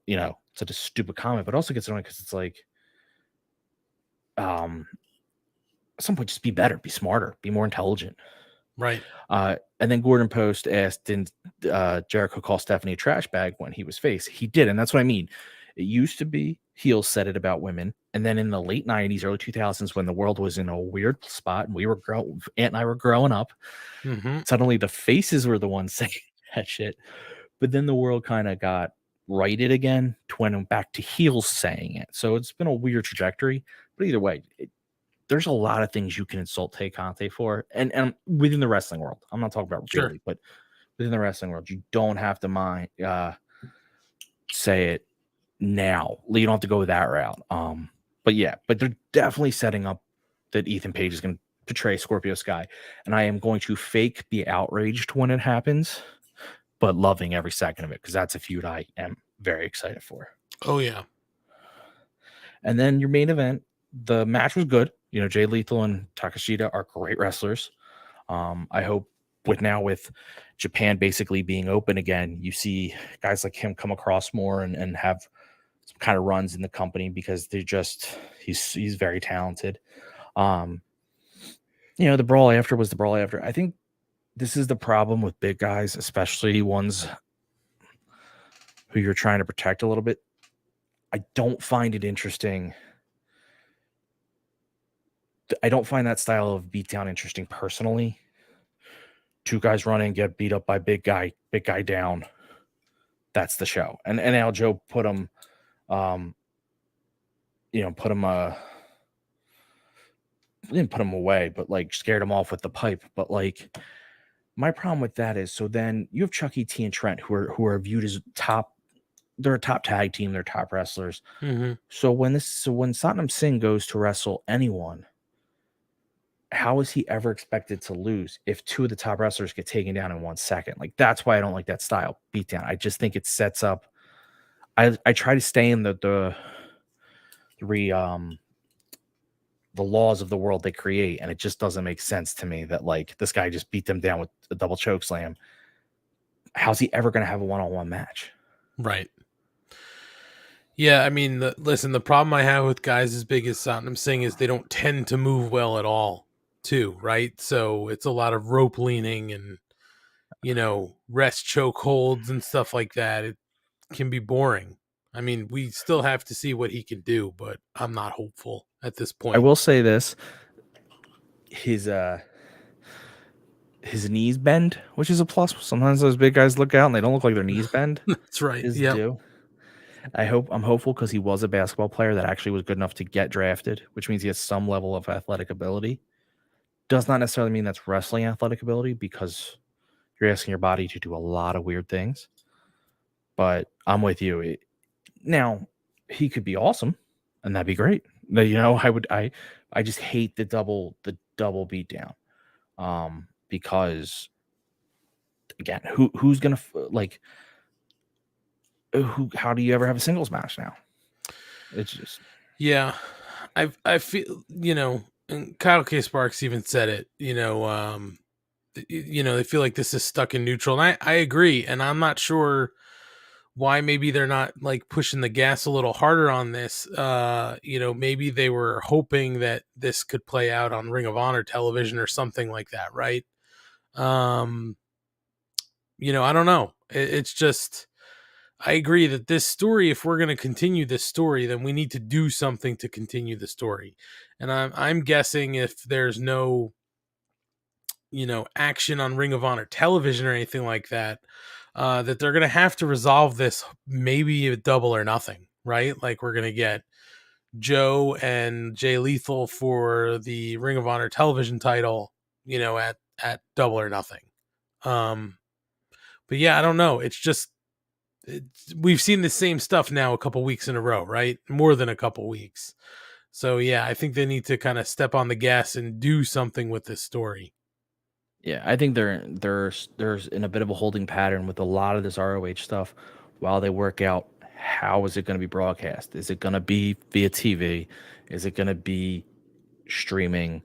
such a stupid comment, but also gets annoying because it's like, at some point, just be better, be smarter, be more intelligent. Right. And then Gordon Post asked, did Jericho call Stephanie a trash bag when he was face? He did, and that's what I mean. It used to be heels said it about women, and then in the late 90s, early 2000s, when the world was in a weird spot and Aunt and I were growing up, suddenly the faces were the ones saying that shit. But then the world kind of got righted again to when back to heels saying it. So it's been a weird trajectory. But either way, there's a lot of things you can insult Tay Conte for, and within the wrestling world. I'm not talking about really, but within the wrestling world, you don't have to say it now. You don't have to go that route. But they're definitely setting up that Ethan Page is going to portray Scorpio Sky, and I am going to fake be outraged when it happens, but loving every second of it because that's a feud I am very excited for. Oh yeah. And then your main event, the match was good. Jay Lethal and Takashita are great wrestlers. I hope with Japan basically being open again, you see guys like him come across more and have some kind of runs in the company because he's very talented. The brawl after was the brawl after. I think this is the problem with big guys, especially ones who you're trying to protect a little bit. I don't find it interesting. I don't find that style of beatdown interesting personally. Two guys running, get beat up by big guy down. That's the show. And Al Joe put him, didn't put him away, but like scared him off with the pipe. But like my problem with that is, so then you have Chucky T and Trent who are viewed as top. They're a top tag team. They're top wrestlers. So when Satnam Singh goes to wrestle anyone, how is he ever expected to lose if two of the top wrestlers get taken down in 1 second? Like, that's why I don't like that style beatdown. I just think it sets up. I try to stay in the laws of the world they create, and it just doesn't make sense to me that like this guy just beat them down with a double choke slam. How's he ever going to have a one-on-one match? Right. Yeah, I mean, the problem I have with guys as big as Satnam Singh is they don't tend to move well at all, too, right? So it's a lot of rope leaning and, rest choke holds and stuff like that. It can be boring. I mean, we still have to see what he can do, but I'm not hopeful at this point. I will say this. His knees bend, which is a plus. Sometimes those big guys look out and they don't look like their knees bend. That's right. Yeah. I'm hopeful because he was a basketball player that actually was good enough to get drafted, which means he has some level of athletic ability. Does not necessarily mean that's wrestling athletic ability because you're asking your body to do a lot of weird things. But I'm with you. Now, he could be awesome, and that'd be great. I just hate the double beatdown. Because again, who's gonna like? How do you ever have a singles match now? It's just I feel and Kyle K. Sparks even said it. They feel like this is stuck in neutral, and I agree, and I'm not sure why maybe they're not like pushing the gas a little harder on this. Maybe they were hoping that this could play out on Ring of Honor television or something like that, right? I don't know. It's just. I agree that this story, if we're going to continue this story, then we need to do something to continue the story. And I'm guessing if there's no, action on Ring of Honor television or anything like that, that they're going to have to resolve this maybe a double or nothing, right? Like we're going to get Joe and Jay Lethal for the Ring of Honor television title, at double or nothing. But yeah, I don't know. It's just, we've seen the same stuff now a couple weeks in a row, right? More than a couple weeks. So yeah, I think they need to kind of step on the gas and do something with this story. Yeah, I think there's in a bit of a holding pattern with a lot of this ROH stuff while they work out how is it going to be broadcast? Is it going to be via TV? Is it going to be streaming?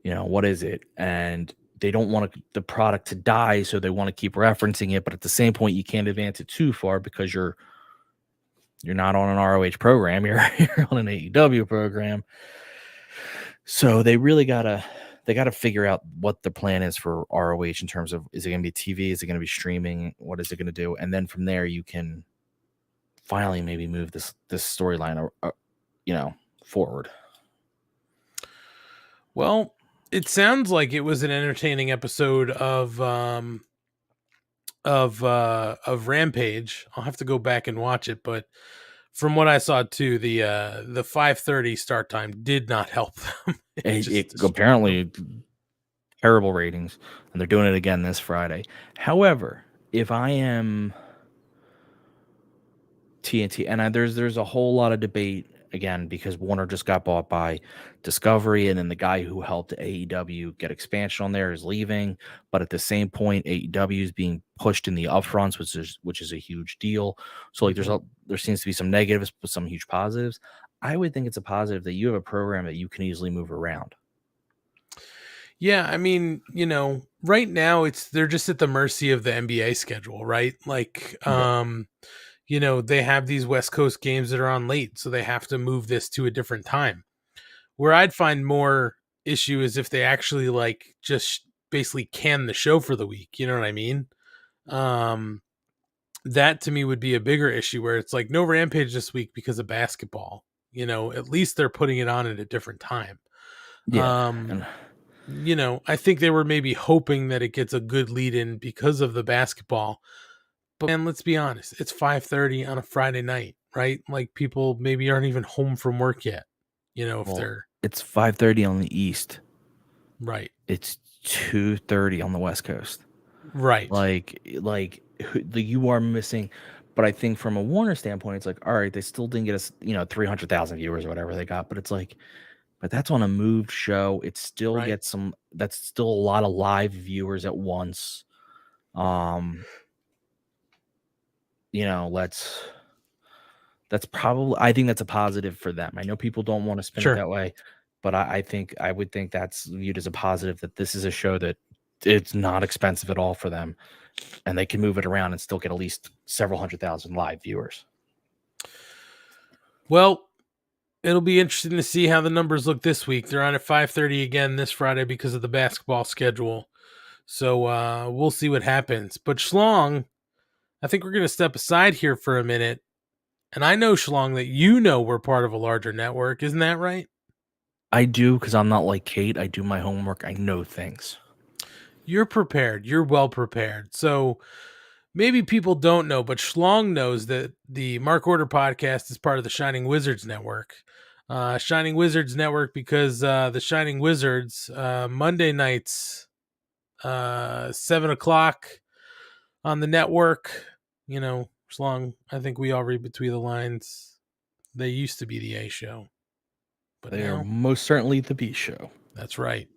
What is it? And they don't want the product to die, so they want to keep referencing it. But at the same point, you can't advance it too far because you're You're not on an ROH program. You're on an AEW program. So they really gotta figure out what the plan is for ROH in terms of, is it going to be TV? Is it going to be streaming? What is it going to do? And then from there, you can finally maybe move this storyline, forward. Well, it sounds like it was an entertaining episode of Rampage. I'll have to go back and watch it, but from what I saw too, the 5:30 start time did not help them. It apparently terrible ratings, and they're doing it again this Friday. However, if I am TNT, and there's a whole lot of debate again because Warner just got bought by Discovery, and then the guy who helped AEW get expansion on there is leaving. But at the same point, AEW is being pushed in the upfronts, which is a huge deal. So like there seems to be some negatives, but some huge positives. I would think it's a positive that you have a program that you can easily move around. Yeah, I mean, right now they're just at the mercy of the NBA schedule, right? Like, they have these West Coast games that are on late, so they have to move this to a different time. Where I'd find more issue is if they actually like just basically can the show for the week. You know what I mean? That to me would be a bigger issue, where it's like no Rampage this week because of basketball. At least they're putting it on at a different time. Yeah. I think they were maybe hoping that it gets a good lead in because of the basketball. But man, let's be honest, it's 5:30 on a Friday night, right? Like people maybe aren't even home from work yet. It's 5:30 on the East. Right. It's 2:30 on the West Coast. Right. Like you are missing. But I think from a Warner standpoint, it's like, all right, they still didn't get us, 300,000 viewers or whatever they got. But it's like, but that's on a moved show. It still gets that's still a lot of live viewers at once. That's probably, I think that's a positive for them. I know people don't want to spin it that way, but I would think that's viewed as a positive, that this is a show that it's not expensive at all for them, and they can move it around and still get at least several 100,000 live viewers. Well, it'll be interesting to see how the numbers look this week. They're on at 5:30 again this Friday because of the basketball schedule. So we'll see what happens. But Schlong, I think we're going to step aside here for a minute. And I know, Schlong, that we're part of a larger network. Isn't that right? I do, because I'm not like Kate. I do my homework. I know things. You're prepared. You're well prepared. So maybe people don't know, but Schlong knows that the Mark Order podcast is part of the Shining Wizards Network. Shining Wizards Network because the Shining Wizards, Monday nights, 7 o'clock on the network. Schlong, I think we all read between the lines. They used to be the A show, but they are most certainly the B show. That's right.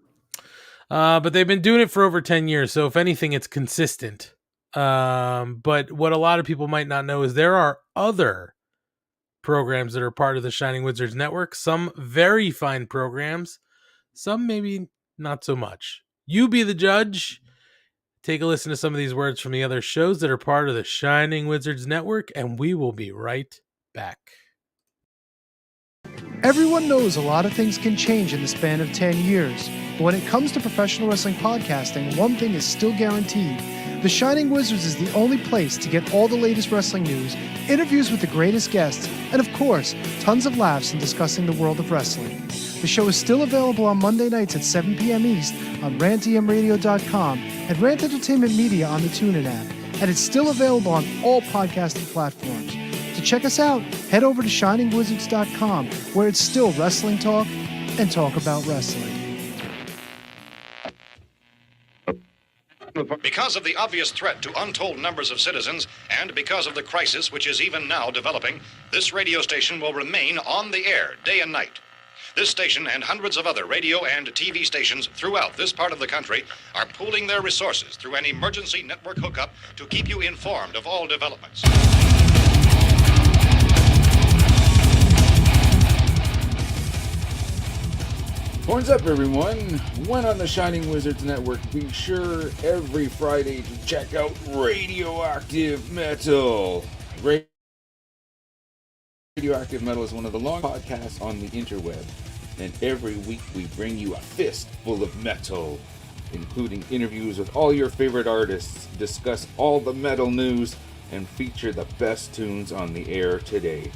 But they've been doing it for over 10 years. So if anything, it's consistent. But what a lot of people might not know is there are other programs that are part of the Shining Wizards Network. Some very fine programs, some maybe not so much. You be the judge. Take a listen to some of these words from the other shows that are part of the Shining Wizards Network, and we will be right back. Everyone knows a lot of things can change in the span of 10 years. But when it comes to professional wrestling podcasting, one thing is still guaranteed. The Shining Wizards is the only place to get all the latest wrestling news, interviews with the greatest guests, and of course, tons of laughs in discussing the world of wrestling. The show is still available on Monday nights at 7 p.m. East on rantmradio.com and Rant Entertainment Media on the TuneIn app. And it's still available on all podcasting platforms. To check us out, head over to shiningwizards.com, where it's still wrestling talk and talk about wrestling. Because of the obvious threat to untold numbers of citizens, and because of the crisis which is even now developing, this radio station will remain on the air day and night. This station and hundreds of other radio and TV stations throughout this part of the country are pooling their resources through an emergency network hookup to keep you informed of all developments. Horns up, everyone. When on the Shining Wizards Network, be sure every Friday to check out Radioactive Metal. Radioactive Metal is one of the long podcasts on the interweb, and every week we bring you a fist full of metal, including interviews with all your favorite artists, discuss all the metal news, and feature the best tunes on the air today.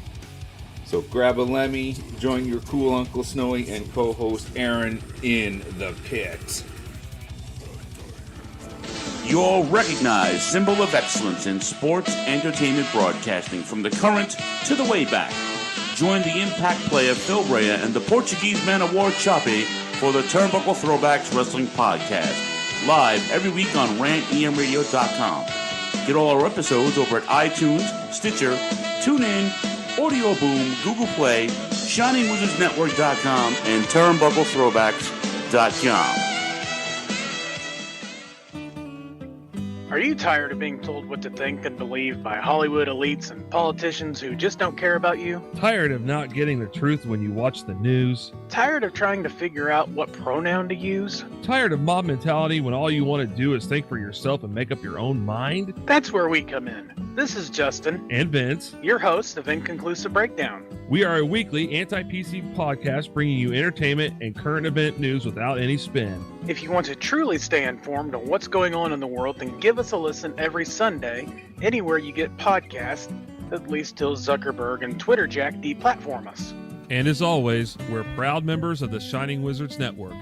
So grab a Lemmy, join your cool Uncle Snowy and co-host Aaron in the pit. Your recognized symbol of excellence in sports entertainment broadcasting from the current to the way back. Join the impact player Phil Brea and the Portuguese Man of War Choppy for the Turnbuckle Throwbacks Wrestling Podcast, live every week on rantemradio.com. Get all our episodes over at iTunes, Stitcher, TuneIn, Audio Boom, Google Play, ShiningWizardsNetwork.com, and TurnbuckleThrowbacks.com. Are you tired of being told what to think and believe by Hollywood elites and politicians who just don't care about you? Tired of not getting the truth when you watch the news? Tired of trying to figure out what pronoun to use? Tired of mob mentality when all you want to do is think for yourself and make up your own mind? That's where we come in. This is Justin, And Vince. your host of Inconclusive Breakdown. We are a weekly anti-PC podcast bringing you entertainment and current event news without any spin. If you want to truly stay informed on what's going on in the world, then give us a listen every Sunday, anywhere you get podcasts, at least till Zuckerberg and Twitter Jack deplatform us. And as always, we're proud members of the Shining Wizards Network.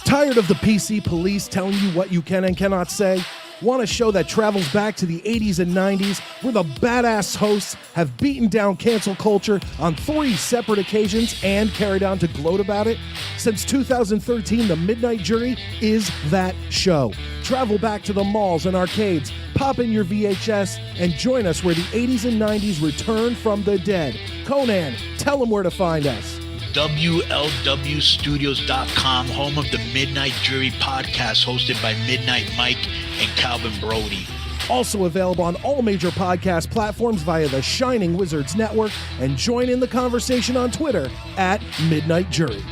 Tired of the PC police telling you what you can and cannot say? Want a show that travels back to the 80s and 90s, where the badass hosts have beaten down cancel culture on 3 separate occasions and carried on to gloat about it? Since 2013, The Midnight Jury is that show. Travel back to the malls and arcades, pop in your VHS, and join us where the 80s and 90s return from the dead. Conan, tell them where to find us. WLWstudios.com, home of the Midnight Jury podcast hosted by Midnight Mike and Calvin Brody. Also available on all major podcast platforms via the Shining Wizards Network, and join in the conversation on Twitter at Midnight Jury.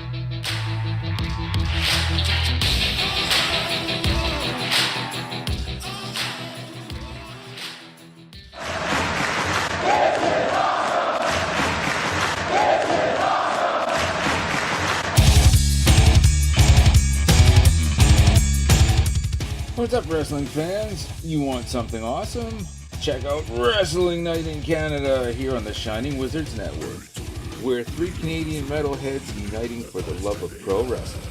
What's up, wrestling fans? You want something awesome? Check out Wrestling Night in Canada here on the Shining Wizards Network. We're 3 Canadian metalheads uniting for the love of pro wrestling.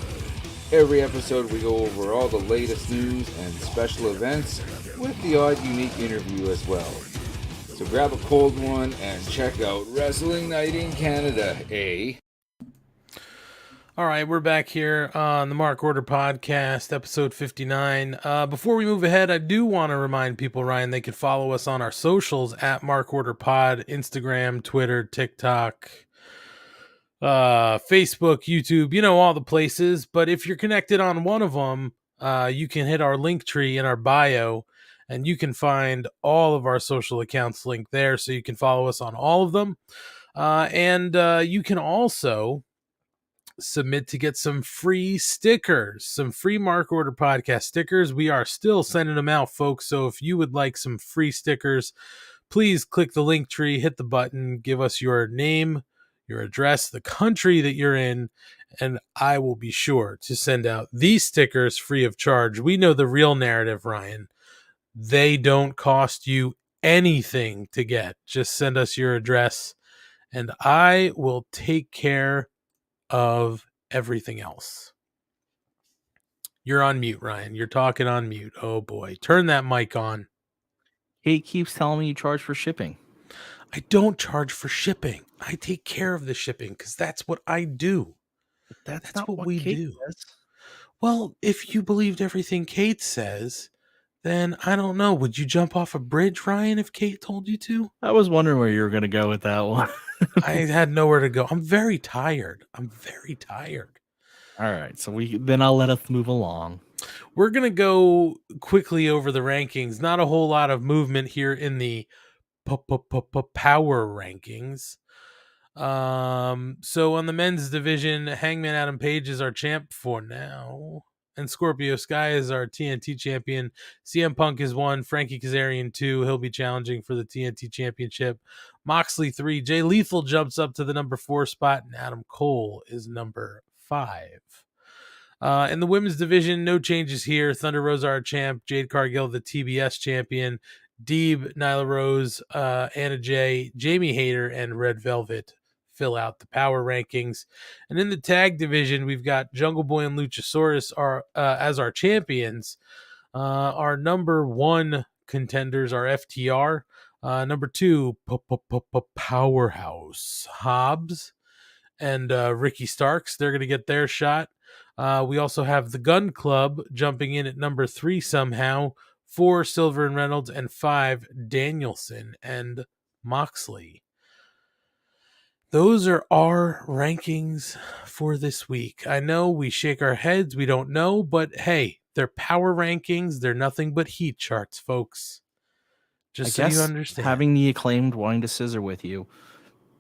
Every episode we go over all the latest news and special events with the odd unique interview as well. So grab a cold one and check out Wrestling Night in Canada, eh? All right, we're back here on the Mark Order Podcast, episode 59. Before we move ahead, I do want to remind people, Ryan, they can follow us on our socials at Mark Order Pod, Instagram, Twitter, TikTok, Facebook, YouTube, all the places. But if you're connected on one of them, you can hit our link tree in our bio, and you can find all of our social accounts linked there, so you can follow us on all of them. And you can also submit to get some free stickers, some free Mark Order Podcast stickers. We are still sending them out, folks. So if you would like some free stickers, please click the link tree, hit the button, give us your name, your address, the country that you're in, and I will be sure to send out these stickers free of charge. We know the real narrative, Ryan. They don't cost you anything to get. Just send us your address, and I will take care of everything else. You're on mute, Ryan. You're talking on mute. Oh boy. Turn that mic on. He keeps telling me you charge for shipping. I don't charge for shipping. I take care of the shipping because that's what I do. That's not what we Kate do. says. Well, if you believed everything Kate says, then I don't know. Would you jump off a bridge, Ryan, if Kate told you to? I was wondering where you were going to go with that one. I had nowhere to go. I'm very tired. All right, so then I'll let us move along. We're going to go quickly over the rankings. Not a whole lot of movement here in the power rankings. So on the men's division, Hangman Adam Page is our champ for now. And Scorpio Sky is our TNT champion. CM Punk is 1. Frankie Kazarian 2. He'll be challenging for the TNT championship. Moxley 3. Jay Lethal jumps up to the number 4 spot, and Adam Cole is number 5. In the women's division, no changes here. Thunder Rosa, our champ. Jade Cargill, the TBS champion. Deeb, Nyla Rose, Anna Jay, Jamie Hayter, and Red Velvet fill out the power rankings. And in the tag division, we've got Jungle Boy and Luchasaurus as our champions. Our number 1 contenders are FTR. Number 2, Powerhouse Hobbs and Ricky Starks. They're going to get their shot. We also have the Gun Club jumping in at number 3 somehow. 4, Silver and Reynolds, and 5, Danielson and Moxley. Those are our rankings for this week. I know we shake our heads, we don't know, but hey, they're power rankings. They're nothing but heat charts, folks. Just so you understand. Having the Acclaimed wanting to scissor with you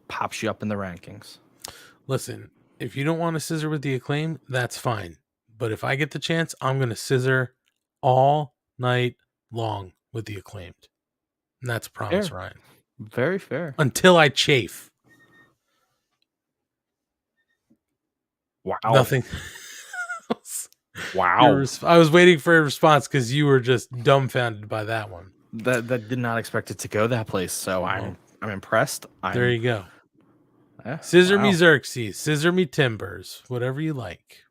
pops you up in the rankings. Listen, if you don't want to scissor with the Acclaimed, that's fine. But if I get the chance, I'm going to scissor all night long with the Acclaimed. And that's a promise, Fair. Ryan. Very fair. Until I chafe. Wow. Nothing. Wow. I was waiting for a response because you were just dumbfounded by that one. That did not expect it to go that place. So I'm impressed. There you go. Yeah, Scissor me Xerxes, scissor me Timbers, whatever you like.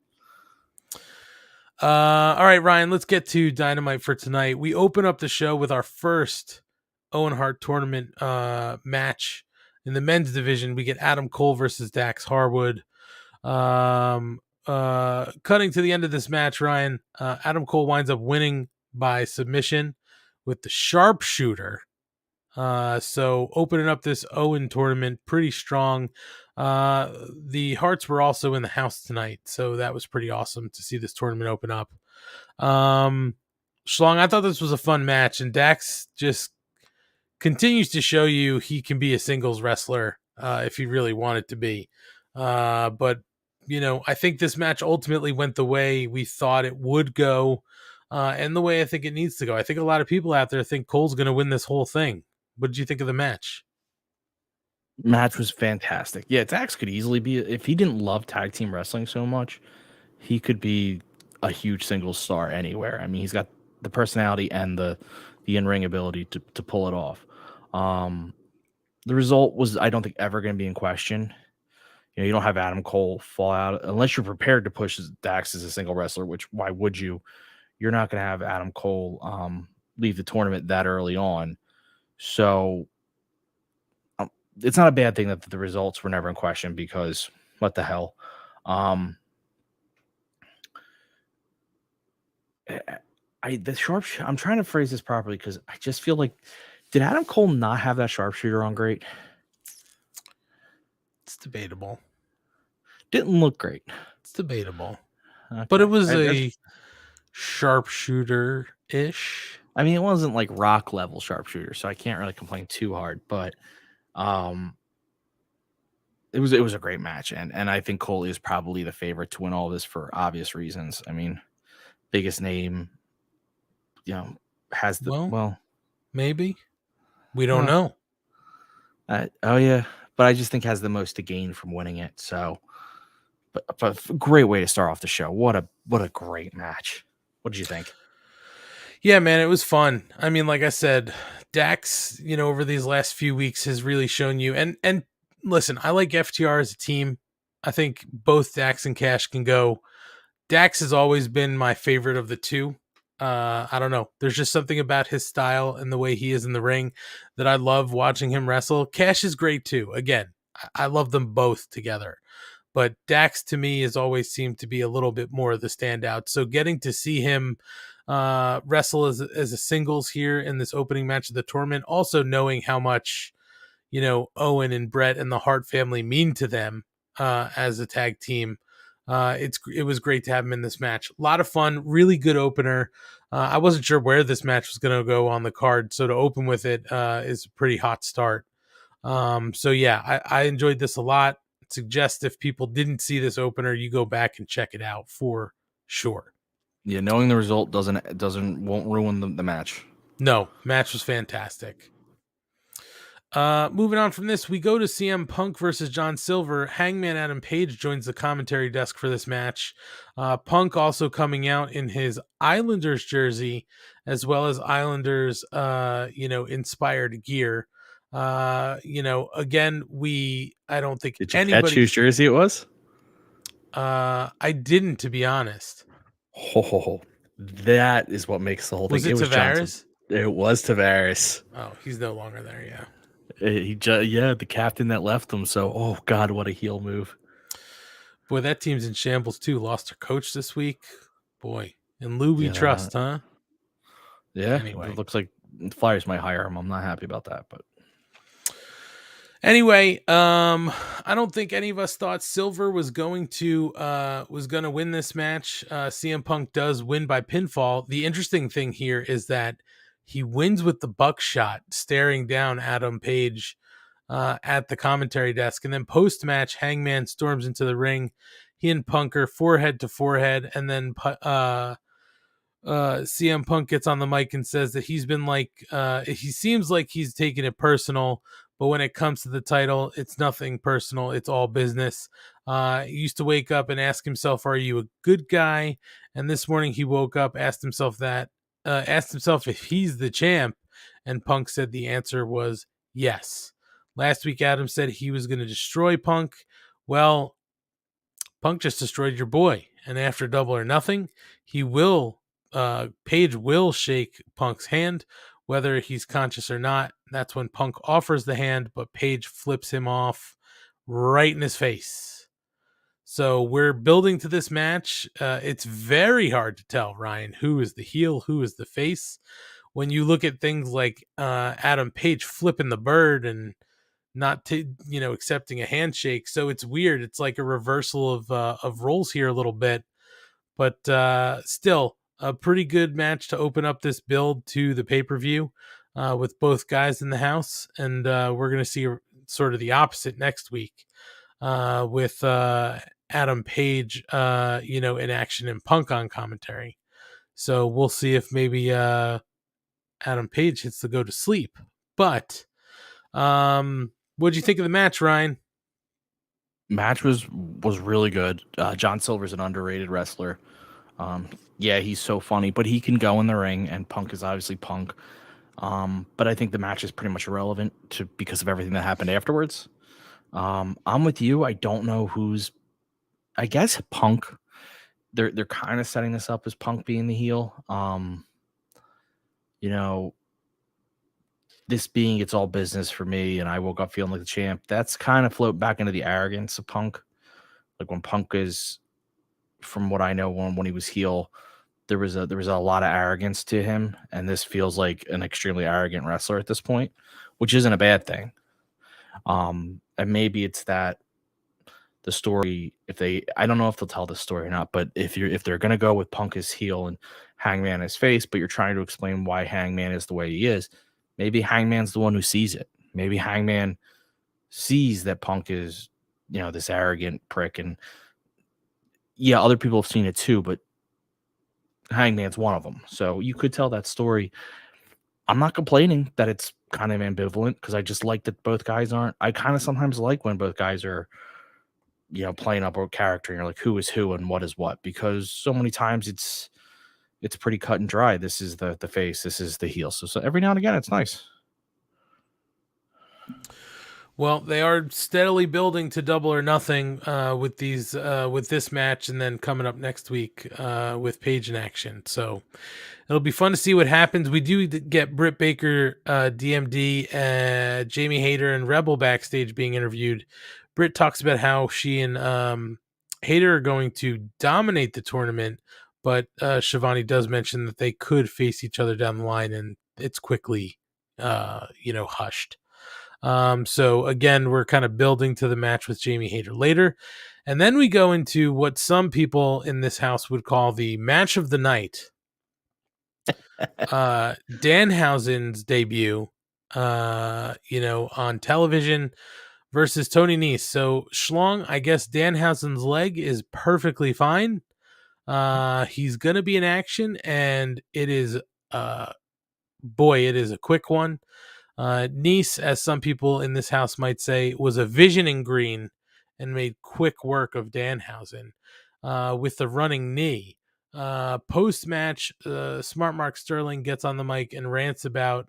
All right, Ryan, let's get to Dynamite for tonight. We open up the show with our first Owen Hart tournament match. In the men's division, we get Adam Cole versus Dax Harwood. Cutting to the end of this match, Ryan, Adam Cole winds up winning by submission with the sharpshooter. So opening up this Owen tournament pretty strong. The Hearts were also in the house tonight, so that was pretty awesome to see this tournament open up. Schlong, I thought this was a fun match, and Dax just continues to show you he can be a singles wrestler if he really wanted to be. But you know, I think this match ultimately went the way we thought it would go, and the way I think it needs to go. I think a lot of people out there think Cole's going to win this whole thing. What did you think of the match? Match was fantastic. Yeah, Dax could easily be, if he didn't love tag team wrestling so much, he could be a huge single star anywhere. I mean, he's got the personality and the in-ring ability to pull it off. The result was, I don't think, ever going to be in question. You know, you don't have Adam Cole fall out unless you're prepared to push Dax as a single wrestler, which why would you? You're not going to have Adam Cole leave the tournament that early on. So it's not a bad thing that the results were never in question, because what the hell? I'm trying to phrase this properly because I just feel like, did Adam Cole not have that sharpshooter on great? It's debatable. Didn't look great. It's debatable. Okay. But it was a sharpshooter-ish. I mean, it wasn't like rock level sharpshooter, so I can't really complain too hard, but it was a great match, and I think Cole is probably the favorite to win all this for obvious reasons. I mean, biggest name, you know, has the maybe. We don't know. Oh yeah, but I just think has the most to gain from winning it. So, but great way to start off the show. What a great match. What did you think? Yeah, man, it was fun. I mean, like I said, Dax, you know, over these last few weeks has really shown you. And listen, I like FTR as a team. I think both Dax and Cash can go. Dax has always been my favorite of the two. I don't know. There's just something about his style and the way he is in the ring that I love watching him wrestle. Cash is great too. Again, I love them both together. But Dax to me has always seemed to be a little bit more of the standout. So getting to see him wrestle as a singles here in this opening match of the tournament, also knowing how much, you know, Owen and Brett and the Hart family mean to them as a tag team. It was great to have him in this match. A lot of fun, really good opener. I wasn't sure where this match was going to go on the card, so to open with it is a pretty hot start. So yeah, I enjoyed this a lot. Suggest if people didn't see this opener, you go back and check it out for sure. Yeah, knowing the result won't ruin the match. No, match was fantastic. Moving on from this, we go to CM Punk versus John Silver. Hangman Adam Page joins the commentary desk for this match. Punk also coming out in his Islanders jersey, as well as Islanders, inspired gear. Again, I don't think Did you anybody. catch whose jersey it was? I didn't, to be honest. Ho. That is what makes the whole thing. Was it Tavares? It was Tavares. Oh, he's no longer there. Yeah. The captain that left him. So, oh God, what a heel move. Boy, that team's in shambles too. Lost their coach this week. Boy, and Lou we trust, huh? Yeah. Anyway, it looks like the Flyers might hire him. I'm not happy about that, but anyway, I don't think any of us thought Silver was going to win this match. CM Punk does win by pinfall. The interesting thing here is that he wins with the buckshot, staring down Adam Page at the commentary desk, and then post-match, Hangman storms into the ring. He and Punk are forehead to forehead, and then CM Punk gets on the mic and says that he's been he seems like he's taking it personal, but when it comes to the title, it's nothing personal. It's all business. He used to wake up and ask himself, are you a good guy? And this morning he woke up, asked himself if he's the champ, and Punk said the answer was yes. Last week, Adam said he was going to destroy Punk. Well, Punk just destroyed your boy. And after Double or Nothing, Page will shake Punk's hand, whether he's conscious or not. That's when Punk offers the hand, but Page flips him off right in his face. So we're building to this match. It's very hard to tell, Ryan, who is the heel, who is the face. When you look at things like Adam Page flipping the bird and not accepting a handshake. So it's weird. It's like a reversal of roles here a little bit, but still a pretty good match to open up this build to the pay-per-view with both guys in the house. And we're going to see sort of the opposite next week with Adam Page, in action and Punk on commentary. So we'll see if maybe Adam Page hits the go to sleep. But what'd you think of the match, Ryan? Match was really good. John Silver's an underrated wrestler. Yeah, he's so funny, but he can go in the ring, and Punk is obviously Punk. But I think the match is pretty much irrelevant because of everything that happened afterwards. I'm with you. I don't know I guess Punk. They're kind of setting this up as Punk being the heel. This being it's all business for me, and I woke up feeling like the champ. That's kind of float back into the arrogance of Punk. Like when Punk is, from what I know, when he was heel, there was a lot of arrogance to him, and this feels like an extremely arrogant wrestler at this point, which isn't a bad thing. And maybe it's that the story, I don't know if they'll tell the story or not, but if they're gonna go with Punk as heel and Hangman as face, but you're trying to explain why Hangman is the way he is, maybe Hangman's the one who sees it. Maybe Hangman sees that Punk is, this arrogant prick, and yeah, other people have seen it too, but Hangman's one of them. So you could tell that story. I'm not complaining that it's kind of ambivalent because I just like that both guys aren't. I kind of sometimes like when both guys are, playing up a character and you're like, who is who and what is what, because so many times it's pretty cut and dry. This is the face, this is the heel. So every now and again, it's nice. Well, they are steadily building to Double or Nothing with this match, and then coming up next week with Page in action. So it'll be fun to see what happens. We do get Britt Baker, DMD, Jamie Hayter, and Rebel backstage being interviewed. Britt talks about how she and Hayter are going to dominate the tournament, but Shivani does mention that they could face each other down the line, and it's quickly, hushed. So again, we're kind of building to the match with Jamie Hayter later. And then we go into what some people in this house would call the match of the night. Danhausen's debut, on television versus Tony Nese. So Schlong, I guess Danhausen's leg is perfectly fine. He's going to be in action, and it is, it is a quick one. Nice, as some people in this house might say, was a vision in green and made quick work of Danhausen with the running knee. Post match, Smart Mark Sterling gets on the mic and rants about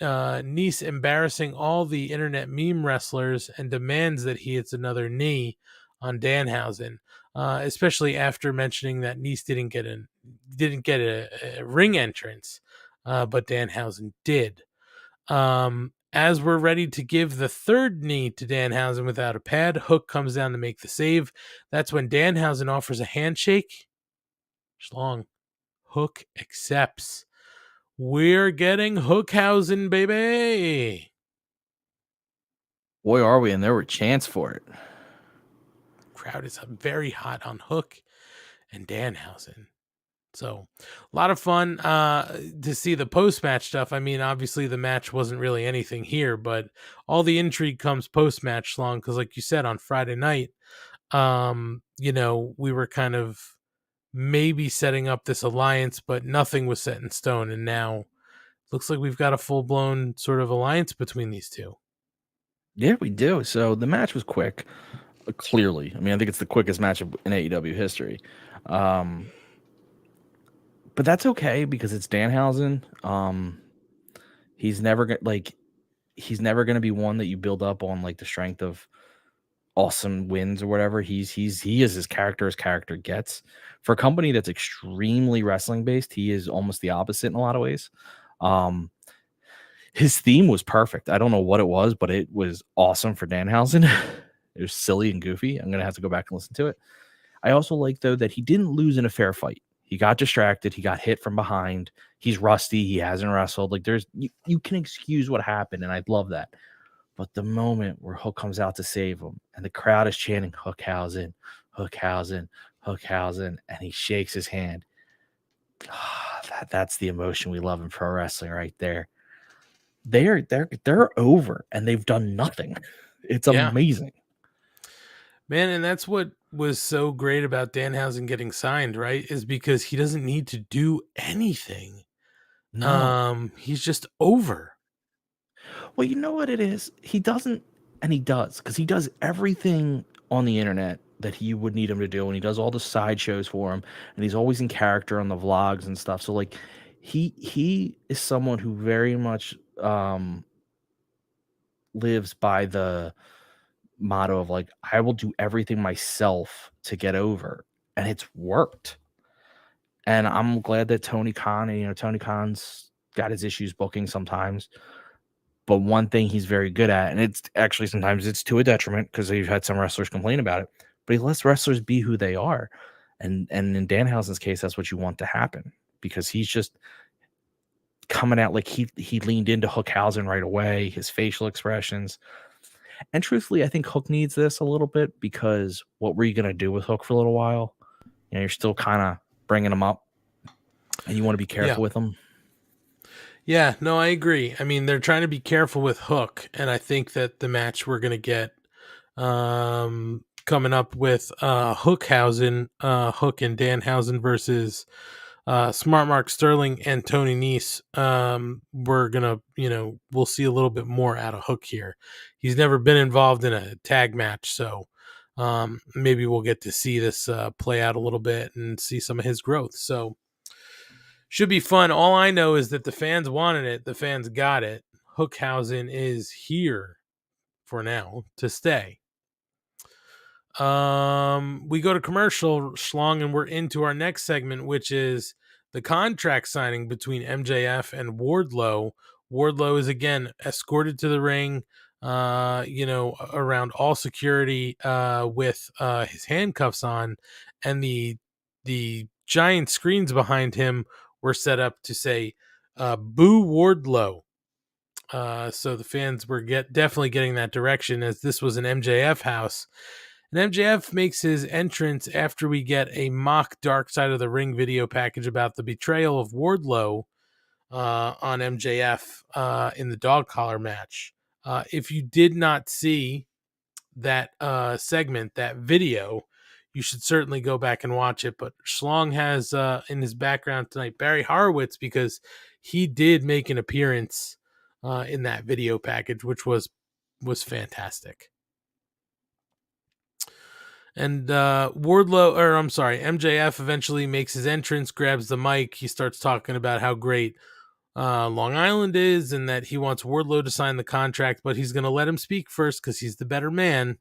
Nice embarrassing all the internet meme wrestlers and demands that he hits another knee on Danhausen, especially after mentioning that Nice didn't get a ring entrance, but Danhausen did. As we're ready to give the third knee to Danhausen without a pad, Hook comes down to make the save. That's when Danhausen offers a handshake. Schlong. Hook accepts. We're getting Hookhausen, baby. Boy, are we, and there were chants for it. Crowd is very hot on Hook and Danhausen. So a lot of fun to see the post-match stuff. I mean, obviously the match wasn't really anything here, but all the intrigue comes post-match long because, like you said, on Friday night, we were kind of maybe setting up this alliance, but nothing was set in stone. And now looks like we've got a full-blown sort of alliance between these two. Yeah, we do. So the match was quick, clearly. I mean, I think it's the quickest match in AEW history. But that's okay because it's Danhausen. He's never gonna be one that you build up on like the strength of awesome wins or whatever. He is his character gets. For a company that's extremely wrestling based, he is almost the opposite in a lot of ways. His theme was perfect. I don't know what it was, but it was awesome for Danhausen. It was silly and goofy. I'm gonna have to go back and listen to it. I also like though that he didn't lose in a fair fight. He got distracted. He got hit from behind. He's rusty. He hasn't wrestled. Like you can excuse what happened, and I'd love that. But the moment where Hook comes out to save him, and the crowd is chanting Hookhausen, Hookhausen, Hookhausen, and he shakes his hand. That's the emotion we love in pro wrestling right there. They're over, and they've done nothing. It's amazing. Man, and that's what was so great about Danhausen getting signed, right? Is because he doesn't need to do anything. No. He's just over. Well, you know what it is? He doesn't, and he does, because he does everything on the internet that he would need him to do, and he does all the sideshows for him, and he's always in character on the vlogs and stuff. So, like, he is someone who very much lives by the motto of like, I will do everything myself to get over, and it's worked. And I'm glad that Tony Khan, Tony Khan's got his issues booking sometimes, but one thing he's very good at, and it's actually sometimes it's to a detriment because we've had some wrestlers complain about it, but he lets wrestlers be who they are. And in Danhausen's case, that's what you want to happen, because he's just coming out like he leaned into Hookhausen right away, his facial expressions. And truthfully, I think Hook needs this a little bit, because what were you going to do with Hook for a little while? You're still kind of bringing him up, and you want to be careful with him. Yeah, no, I agree. I mean, they're trying to be careful with Hook, and I think that the match we're going to get coming up with Hookhausen, Hook and Danhausen versus Smart Mark Sterling and Tony Nese, we're going to, we'll see a little bit more out of Hook here. He's never been involved in a tag match, so maybe we'll get to see this play out a little bit and see some of his growth. So should be fun. All I know is that the fans wanted it. The fans got it. Hookhausen is here for now to stay. We go to commercial, Schlong, and we're into our next segment, which is the contract signing between MJF and Wardlow. Wardlow is again escorted to the ring, around all security, with his handcuffs on, and the giant screens behind him were set up to say, "Boo Wardlow." So the fans were definitely getting that direction, as this was an MJF house. And MJF makes his entrance after we get a mock Dark Side of the Ring video package about the betrayal of Wardlow on MJF in the dog collar match. If you did not see that segment, that video, you should certainly go back and watch it. But Schlong has in his background tonight Barry Horowitz, because he did make an appearance in that video package, which was fantastic. And MJF eventually makes his entrance, grabs the mic. He starts talking about how great Long Island is, and that he wants Wardlow to sign the contract, but he's going to let him speak first because he's the better man.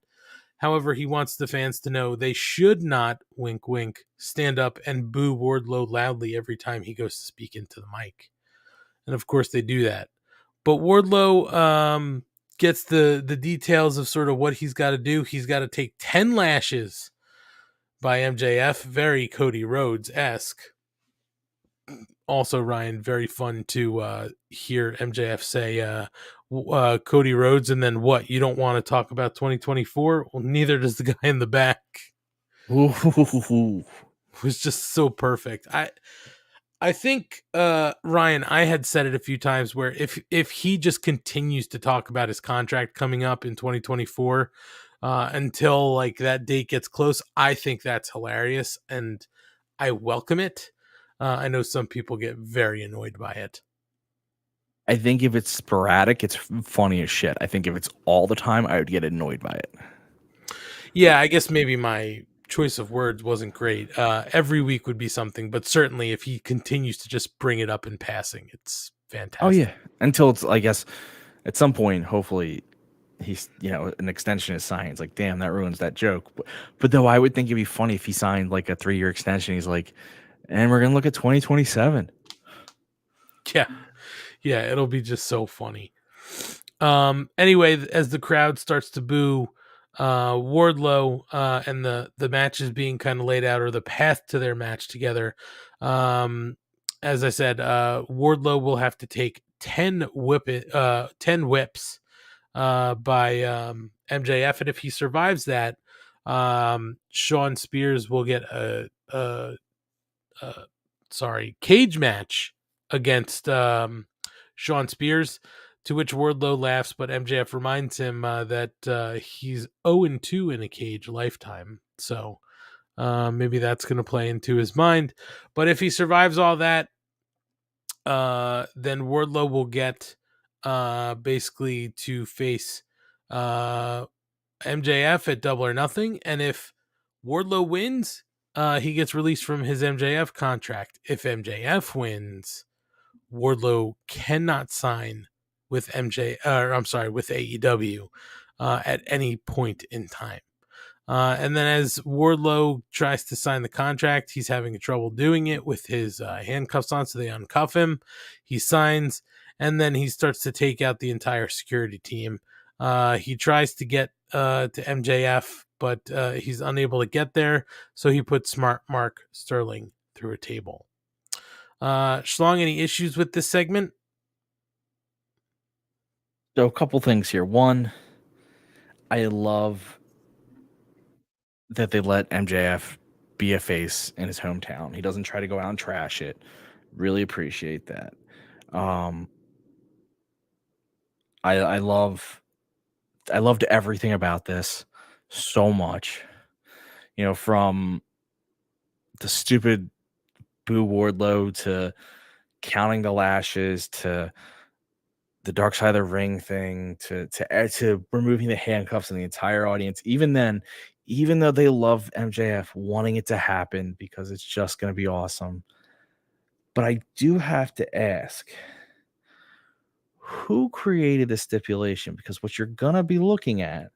However, he wants the fans to know they should not, wink, wink, stand up and boo Wardlow loudly every time he goes to speak into the mic. And of course they do that. But Wardlow gets the details of sort of what he's got to do. He's got to take 10 lashes by MJF, very Cody Rhodes-esque. Also, Ryan, very fun to hear MJF say Cody Rhodes, and then what? You don't want to talk about 2024? Well, neither does the guy in the back. It was just so perfect. I think Ryan, I had said it a few times where if he just continues to talk about his contract coming up in 2024 until like that date gets close, I think that's hilarious and I welcome it. I know some people get very annoyed by it. I think if it's sporadic, it's funny as shit. I think if it's all the time, I would get annoyed by it. Yeah, I guess maybe my choice of words wasn't great. Every week would be something, but certainly if he continues to just bring it up in passing, it's fantastic. Oh yeah, until it's, I guess, at some point, hopefully, he's, an extension is signed. It's like, damn, that ruins that joke. But though I would think it'd be funny if he signed like a 3-year extension. He's like, and we're gonna look at 2027. Yeah, it'll be just so funny. Anyway, as the crowd starts to boo Wardlow and the match is being kind of laid out, or the path to their match together, as I said, Wardlow will have to take 10 whips by MJF, and if he survives that, Shawn Spears will get a cage match against Shawn Spears, to which Wardlow laughs, but MJF reminds him that he's 0-2 in a cage lifetime. So maybe that's going to play into his mind. But if he survives all that, then Wardlow will get basically to face MJF at Double or Nothing. And if Wardlow wins, he gets released from his MJF contract. If MJF wins, Wardlow cannot sign with with AEW at any point in time. And then as Wardlow tries to sign the contract, he's having trouble doing it with his handcuffs on, so they uncuff him. He signs, and then he starts to take out the entire security team. He tries to get to MJF, but he's unable to get there, so he puts Smart Mark Sterling through a table. Schlong, any issues with this segment? So a couple things here. One, I love that they let MJF be a face in his hometown. He doesn't try to go out and trash it. Really appreciate that. I loved everything about this so much. From the stupid boo Wardlow to counting the lashes to the dark side of the ring thing to removing the handcuffs and the entire audience. Even then, even though they love MJF, wanting it to happen because it's just going to be awesome. But I do have to ask, who created this stipulation? Because what you're going to be looking at,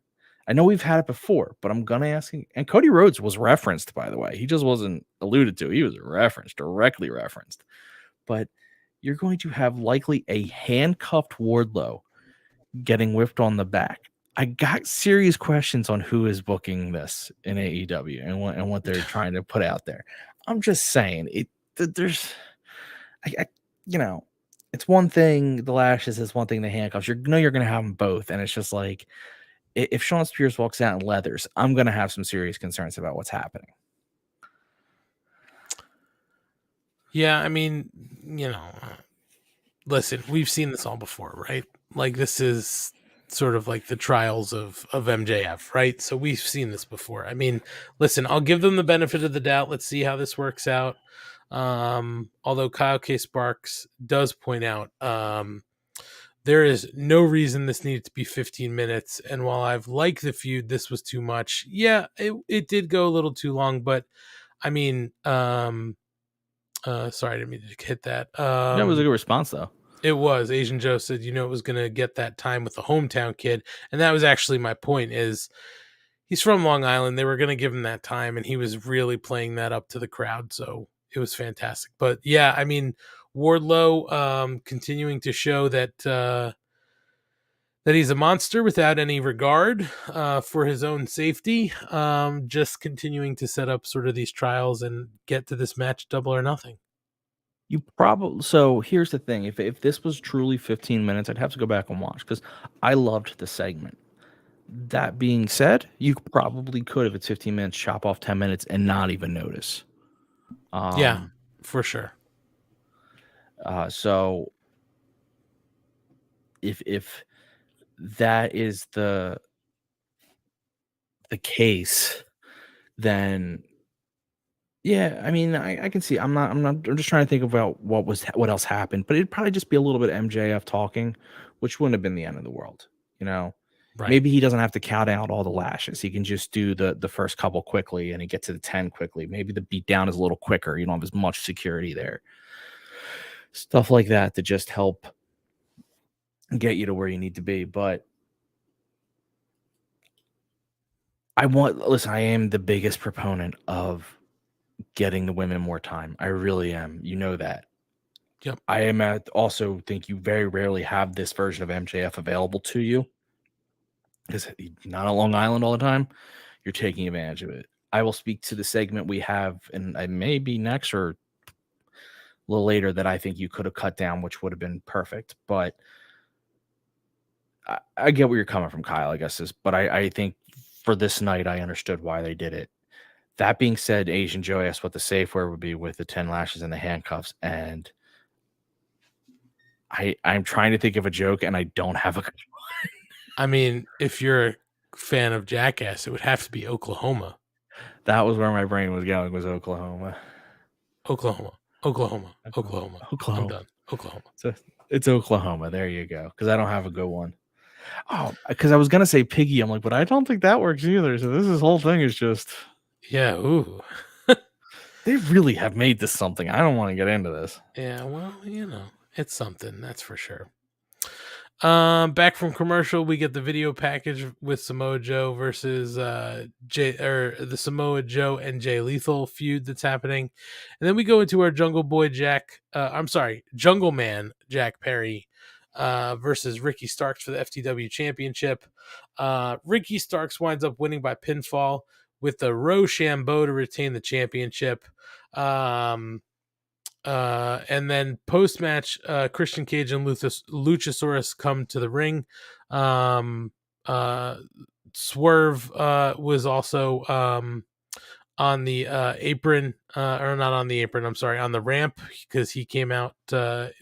I know we've had it before, but I'm going to ask, and Cody Rhodes was referenced, by the way. He just wasn't alluded to. He was referenced, directly referenced. But you're going to have likely a handcuffed Wardlow getting whipped on the back. I got serious questions on who is booking this in AEW and what they're trying to put out there. I'm just saying, it's one thing, the lashes is one thing, the handcuffs. You're going to have them both, and it's just like, if Shawn Spears walks out in leathers, I'm going to have some serious concerns about what's happening. Yeah, I mean, listen, we've seen this all before, right? Like, this is sort of like the trials of MJF, right? So we've seen this before. I mean, listen, I'll give them the benefit of the doubt. Let's see how this works out. Although Kyle K. Sparks does point out, there is no reason this needed to be 15 minutes. And while I've liked the feud, this was too much. Yeah, it did go a little too long, but I mean, sorry, I didn't mean to hit that. That was a good response, though. It was. Asian Joe said, it was going to get that time with the hometown kid. And that was actually my point is he's from Long Island. They were going to give him that time, and he was really playing that up to the crowd. So it was fantastic. But yeah, I mean, Wardlow continuing to show that that he's a monster without any regard for his own safety. Just continuing to set up sort of these trials and get to this match, Double or Nothing. So here's the thing. If this was truly 15 minutes, I'd have to go back and watch because I loved the segment. That being said, you probably could, if it's 15 minutes, chop off 10 minutes and not even notice. Yeah, for sure. So if that is the case, then yeah, I mean, I can see. I'm just trying to think about what else happened, but it'd probably just be a little bit MJF talking, which wouldn't have been the end of the world, Right. Maybe he doesn't have to count out all the lashes. He can just do the first couple quickly and he gets to the 10 quickly. Maybe the beat down is a little quicker. You don't have as much security there. Stuff like that to just help get you to where you need to be. But I am the biggest proponent of getting the women more time. I really am. You know that. Yep. I also think you very rarely have this version of MJF available to you because he's not on Long Island all the time. You're taking advantage of it. I will speak to the segment we have, and I may be next or a little later that I think you could have cut down, which would have been perfect. But I get where you're coming from, Kyle, I guess. But I think for this night, I understood why they did it. That being said, Asian Joe asked what the safe word would be with the 10 lashes and the handcuffs. And I'm trying to think of a joke, and I don't have a. I mean, if you're a fan of Jackass, it would have to be Oklahoma. That was where my brain was going, was Oklahoma. Oklahoma. I'm done. Oklahoma. It's Oklahoma. There you go. Because I don't have a good one. Oh, because I was going to say Piggy. I'm like, but I don't think that works either. So this whole thing is just. Yeah, ooh. They really have made this something. I don't want to get into this. Yeah, well, it's something, that's for sure. Back from commercial, we get the video package with Samoa Joe versus the Samoa Joe and Jay Lethal feud that's happening. And then we go into our Jungle Man Jack Perry versus Ricky Starks for the FTW Championship. Ricky Starks winds up winning by pinfall with the Rochambeau to retain the championship. And then post-match, Christian Cage and Luchasaurus come to the ring. Swerve was also on the apron, or not on the apron, I'm sorry, on the ramp, because he came out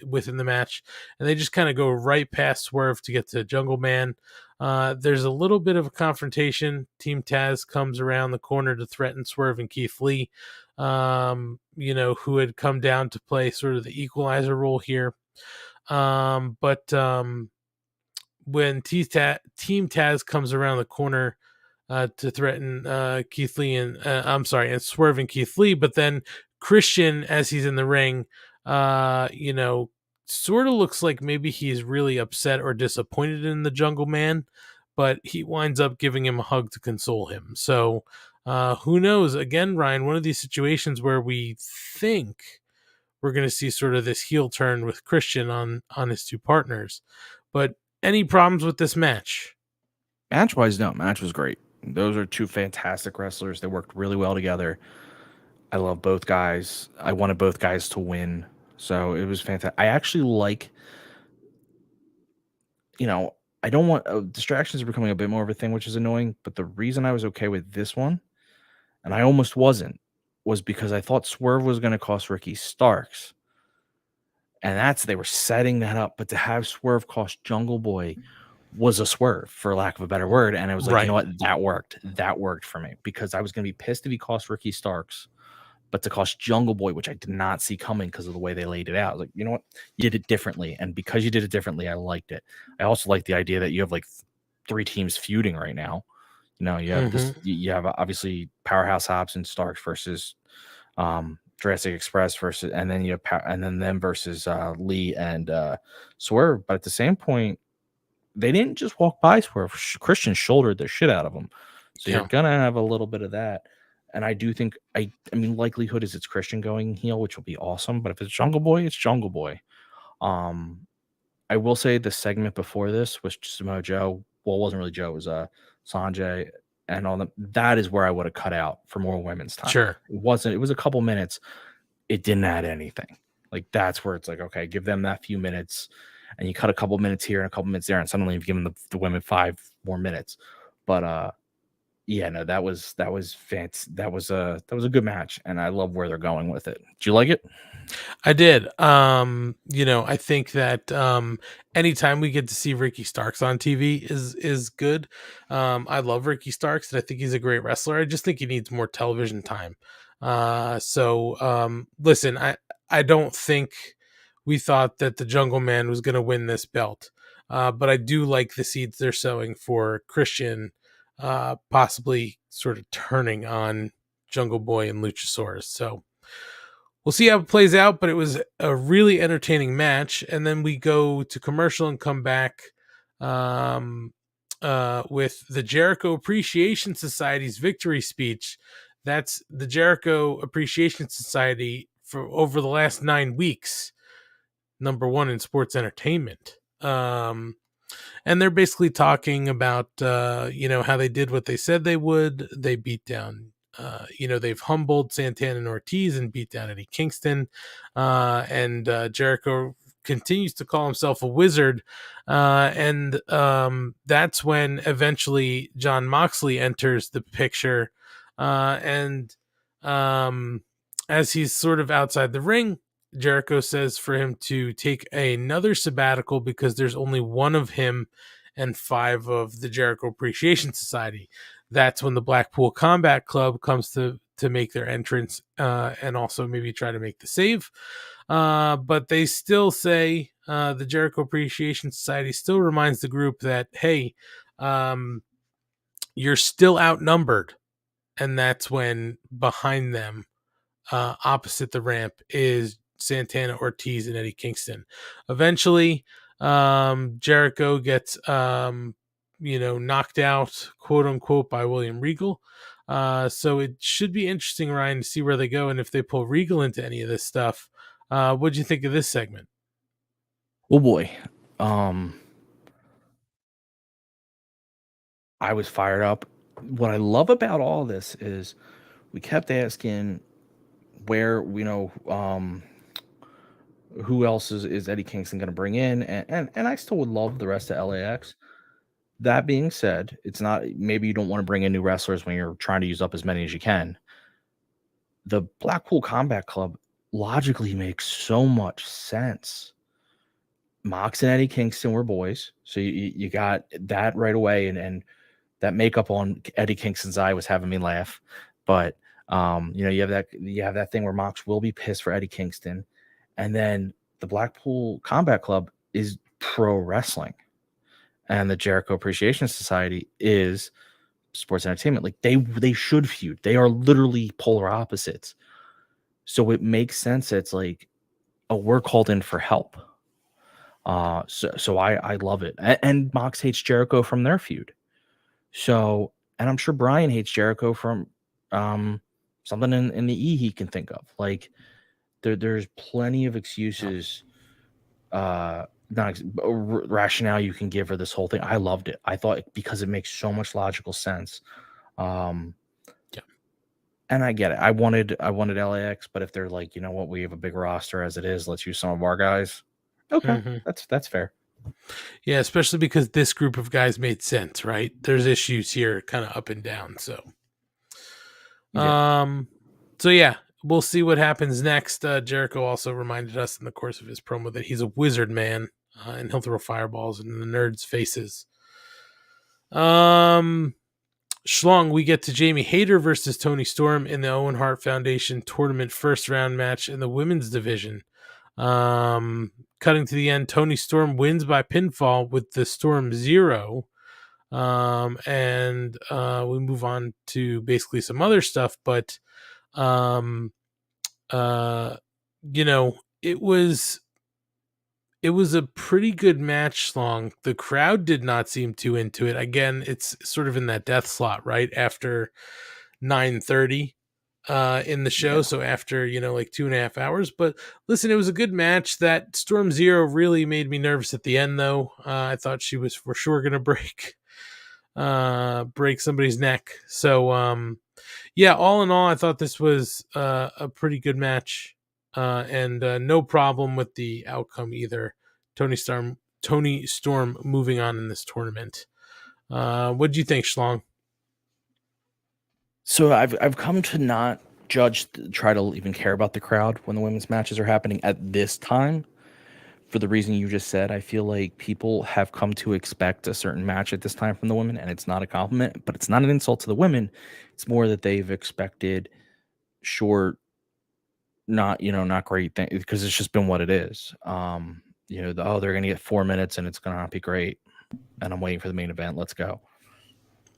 within the match. And they just kind of go right past Swerve to get to Jungle Man. There's a little bit of a confrontation. Team Taz comes around the corner to threaten Swerve and Keith Lee, who had come down to play sort of the equalizer role here. But when Team Taz comes around the corner to threaten Keith Lee and Swerve and Keith Lee, but then Christian, as he's in the ring, sort of looks like maybe he's really upset or disappointed in the Jungle Man, but he winds up giving him a hug to console him. So who knows? Again, Ryan, one of these situations where we think we're going to see sort of this heel turn with Christian on his two partners. But any problems with this match? Match-wise, no. Match was great. Those are two fantastic wrestlers. They worked really well together. I love both guys. I wanted both guys to win. So it was fantastic. I actually like, I don't want distractions are becoming a bit more of a thing, which is annoying. But the reason I was okay with this one, and I almost wasn't, was because I thought Swerve was going to cost Ricky Starks. And they were setting that up. But to have Swerve cost Jungle Boy was a swerve, for lack of a better word. And I was like, you know Right. what? That worked. That worked for me, because I was going to be pissed if he cost Ricky Starks, but to cost Jungle Boy, which I did not see coming because of the way they laid it out. I was like, you know what? You did it differently. And because you did it differently, I liked it. I also like the idea that you have like 3 teams feuding right now. You know, you have this, you have obviously Powerhouse Hobbs and Starks versus Jurassic Express versus, and then you have and then them versus Lee and Swerve. But at the same point, they didn't just walk by Swerve. Christian shouldered the shit out of them. So you're gonna have a little bit of that. And I do think I mean, likelihood is it's Christian going heel, which will be awesome. But if it's Jungle Boy, it's Jungle Boy. I will say the segment before this was Samoa Joe. Well, it wasn't really Joe, it was Sanjay and all them. That is where I would have cut out for more women's time. Sure. It wasn't, it was a couple minutes. It didn't add anything. Like, that's where it's like, okay, give them that few minutes, and you cut a couple minutes here and a couple minutes there, and suddenly you've given the women 5 more minutes. But yeah, no, that was fancy. That was a good match, and I love where they're going with it. Did you like it? I did. You know, I think that anytime we get to see Ricky Starks on TV is good. I love Ricky Starks, and I think he's a great wrestler. I just think he needs more television time. Listen, I don't think we thought that the Jungle Man was going to win this belt, but I do like the seeds they're sowing for Christian, possibly sort of turning on Jungle Boy and Luchasaurus. So we'll see how it plays out, but it was a really entertaining match. And then we go to commercial and come back with the Jericho Appreciation Society's victory speech. That's the Jericho Appreciation Society for over the last 9 weeks, #1 in sports entertainment. And they're basically talking about, you know, how they did what they said they would. They beat down, you know, they've humbled Santana and Ortiz and beat down Eddie Kingston. And Jericho continues to call himself a wizard. And that's when eventually Jon Moxley enters the picture. And as he's sort of outside the ring, Jericho says for him to take another sabbatical because there's only 1 of him and 5 of the Jericho Appreciation Society. That's when the Blackpool Combat Club comes to make their entrance, and also maybe try to make the save. But they still say, the Jericho Appreciation Society still reminds the group that, hey, you're still outnumbered. And that's when behind them, opposite the ramp, is Santana, Ortiz, and Eddie Kingston. Eventually, Jericho gets, you know, knocked out, quote unquote, by William Regal. So it should be interesting, Ryan, to see where they go and if they pull Regal into any of this stuff. What'd you think of this segment? Oh boy. I was fired up. What I love about all this is we kept asking where, you know, who else is Eddie Kingston going to bring in? And I still would love the rest of LAX. That being said, it's not, maybe you don't want to bring in new wrestlers when you're trying to use up as many as you can. The Blackpool Combat Club logically makes so much sense. Mox and Eddie Kingston were boys, so you got that right away, and that makeup on Eddie Kingston's eye was having me laugh. But you know, you have that thing where Mox will be pissed for Eddie Kingston, and then the Blackpool Combat Club is pro wrestling, and the Jericho Appreciation Society is sports entertainment. Like, they should feud. They are literally polar opposites. So it makes sense. It's like, oh, we're called in for help. So I love it. And Mox hates Jericho from their feud. So, and I'm sure Brian hates Jericho from something in the E he can think of. Like, there's plenty of excuses, rationale you can give for this whole thing. I loved it. I thought, because it makes so much logical sense. And I get it. I wanted LAX, but if they're like, you know what, we have a big roster as it is, let's use some of our guys. Okay, that's fair. Yeah, especially because this group of guys made sense, right? There's issues here, kind of up and down. So, yeah, we'll see what happens next. Jericho also reminded us in the course of his promo that he's a wizard man, and he'll throw fireballs in the nerds' faces. Schlong, we get to Jamie Hayter versus Tony Storm in the Owen Hart Foundation tournament first round match in the women's division. Cutting to the end, Tony Storm wins by pinfall with the Storm Zero. And we move on to basically some other stuff, but it was a pretty good match. Long, the crowd did not seem too into it. Again, it's sort of in that death slot right after 9:30 in the show, so after like 2.5 hours. But listen, it was a good match. That Storm Zero really made me nervous at the end, though. I thought she was for sure gonna break somebody's neck. So yeah, all in all, I thought this was a pretty good match, and no problem with the outcome either. Tony Storm moving on in this tournament. What do you think, Schlong? So I've come to not try to even care about the crowd when the women's matches are happening at this time. For the reason you just said, I feel like people have come to expect a certain match at this time from the women, and it's not a compliment, but it's not an insult to the women. It's more that they've expected short, not great things, because it's just been what it is. They're going to get 4 minutes and it's going to not be great, and I'm waiting for the main event. Let's go.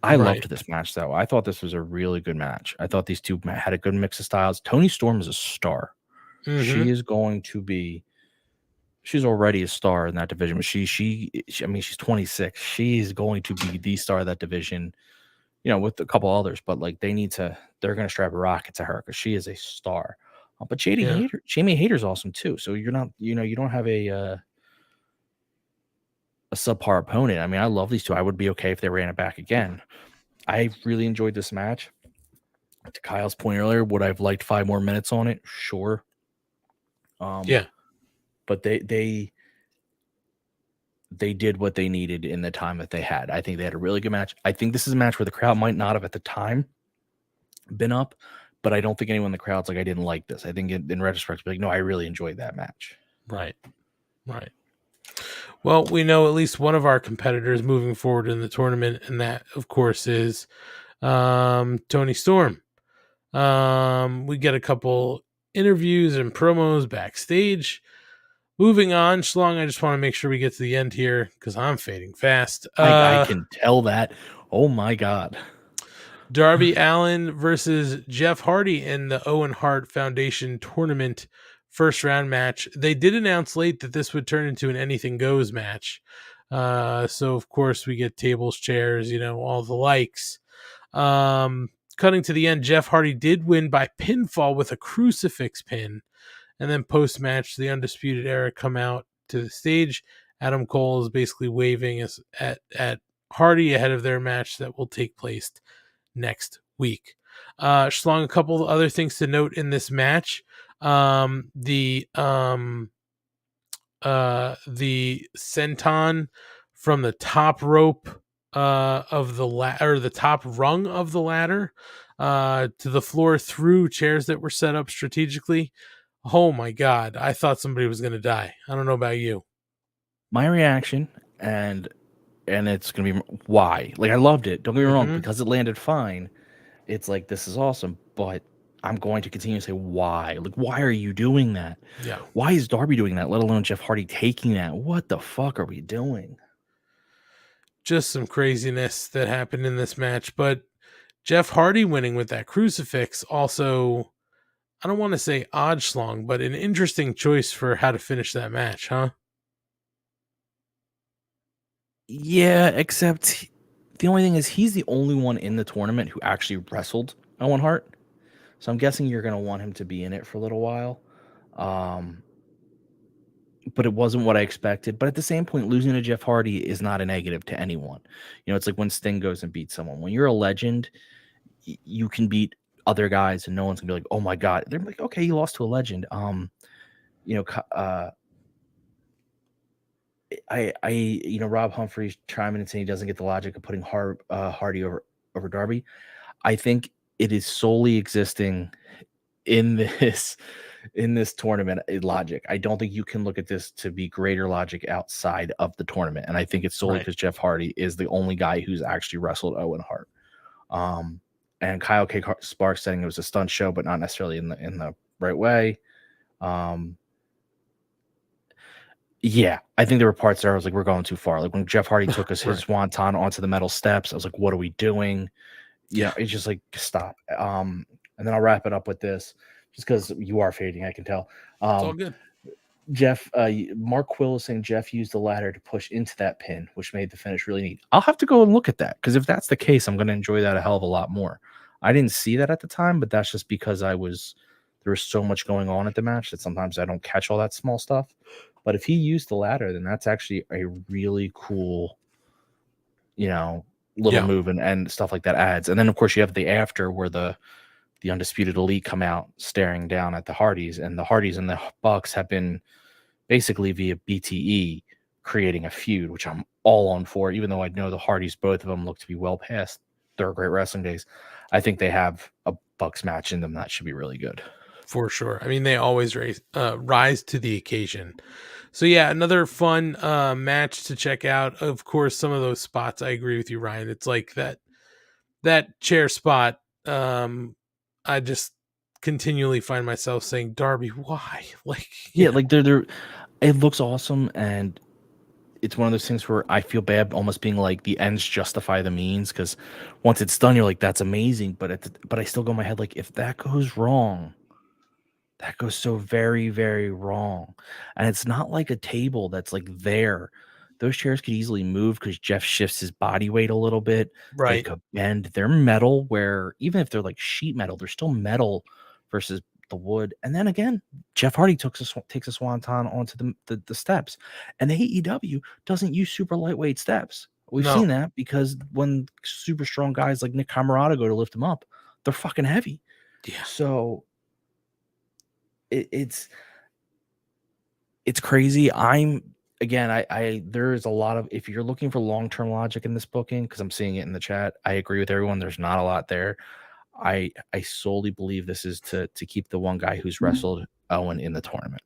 I loved this match, though. I thought this was a really good match. I thought these two had a good mix of styles. Tony Storm is a star. Mm-hmm. She is going to be. She's already a star in that division. But she's 26. She's going to be the star of that division, with a couple others. But like they're going to strap a rocket to her because she is a star. But Jamie Hayter's awesome too. So you're not, you don't have a subpar opponent. I mean, I love these two. I would be okay if they ran it back again. I really enjoyed this match. To Kyle's point earlier, would I have liked 5 more minutes on it? Sure. Yeah. But they did what they needed in the time that they had. I think they had a really good match. I think this is a match where the crowd might not have at the time been up, but I don't think anyone in the crowd's like, I didn't like this. I think in retrospect, like, no, I really enjoyed that match. Right. Well, we know at least one of our competitors moving forward in the tournament, and that, of course, is Tony Storm. We get a couple interviews and promos backstage. Moving on, Schlong, I just want to make sure we get to the end here because I'm fading fast. I can tell that. Oh, my God. Darby Allin versus Jeff Hardy in the Owen Hart Foundation tournament first round match. They did announce late that this would turn into an anything goes match. So of course we get tables, chairs, all the likes. Cutting to the end, Jeff Hardy did win by pinfall with a crucifix pin. And then post match, the Undisputed Era come out to the stage. Adam Cole is basically waving us at Hardy ahead of their match that will take place next week. Schlong, a couple of other things to note in this match. The senton from the top rope of the ladder, or the top rung of the ladder, to the floor through chairs that were set up strategically. Oh my God, I thought somebody was going to die. I don't know about you. My reaction, and it's going to be why. Like, I loved it. Don't get me wrong, because it landed fine. It's like, this is awesome, but I'm going to continue to say why. Like, why are you doing that? Yeah. Why is Darby doing that, let alone Jeff Hardy taking that? What the fuck are we doing? Just some craziness that happened in this match, but Jeff Hardy winning with that crucifix also, I don't want to say odd, Schlong, but an interesting choice for how to finish that match, huh? Yeah, except the only thing is he's the only one in the tournament who actually wrestled Owen Hart. So I'm guessing you're going to want him to be in it for a little while. But it wasn't what I expected. But at the same point, losing to Jeff Hardy is not a negative to anyone. It's like when Sting goes and beats someone. When you're a legend, you can beat other guys and no one's going to be like, oh my God. They're like, okay, you lost to a legend. Rob Humphries chiming and saying he doesn't get the logic of putting Hardy over Darby. I think it is solely existing in this in this tournament logic. I don't think you can look at this to be greater logic outside of the tournament. And I think it's solely because Jeff Hardy is the only guy who's actually wrestled Owen Hart. And Kyle K. Sparks saying it was a stunt show, but not necessarily in the right way. Yeah, I think there were parts there I was like, we're going too far. Like when Jeff Hardy took his swanton onto the metal steps, I was like, what are we doing? Yeah, it's just like, stop. And then I'll wrap it up with this, just because you are fading, I can tell. It's all good. Jeff, Mark Quill is saying Jeff used the ladder to push into that pin, which made the finish really neat. I'll have to go and look at that, because if that's the case, I'm going to enjoy that a hell of a lot more. I didn't see that at the time, but that's just because there was so much going on at the match that sometimes I don't catch all that small stuff. But if he used the ladder, then that's actually a really cool, little move and stuff like that adds. And then, of course, you have the after where the Undisputed Elite come out staring down at the Hardys, and the Hardys and the Bucks have been basically via BTE creating a feud, which I'm all on for, even though I know the Hardys, both of them look to be well past their great wrestling days. I think they have a Bucks match in them that should be really good. For sure. I mean, they always rise to the occasion. So yeah, another fun match to check out. Of course, some of those spots, I agree with you, Ryan. It's like that chair spot. I just continually find myself saying, Darby, why? Like, like they're it looks awesome, and it's one of those things where I feel bad almost being like the ends justify the means, because once it's done, you're like, that's amazing. But I still go in my head, like, if that goes wrong, that goes so very, very wrong. And it's not like a table that's like there. Those chairs could easily move because Jeff shifts his body weight a little bit. They right. could bend. They're metal, where even if they're like sheet metal, they're still metal versus the wood. And then again, Jeff Hardy takes a swanton onto the steps. And AEW doesn't use super lightweight steps. We've seen that because when super strong guys like Nick Camarado go to lift them up, they're fucking heavy. Yeah. So it's crazy. There's a lot of, if you're looking for long-term logic in this booking, because I'm seeing it in the chat, I agree with everyone. There's not a lot there. I solely believe this is to keep the one guy who's wrestled Owen in the tournament.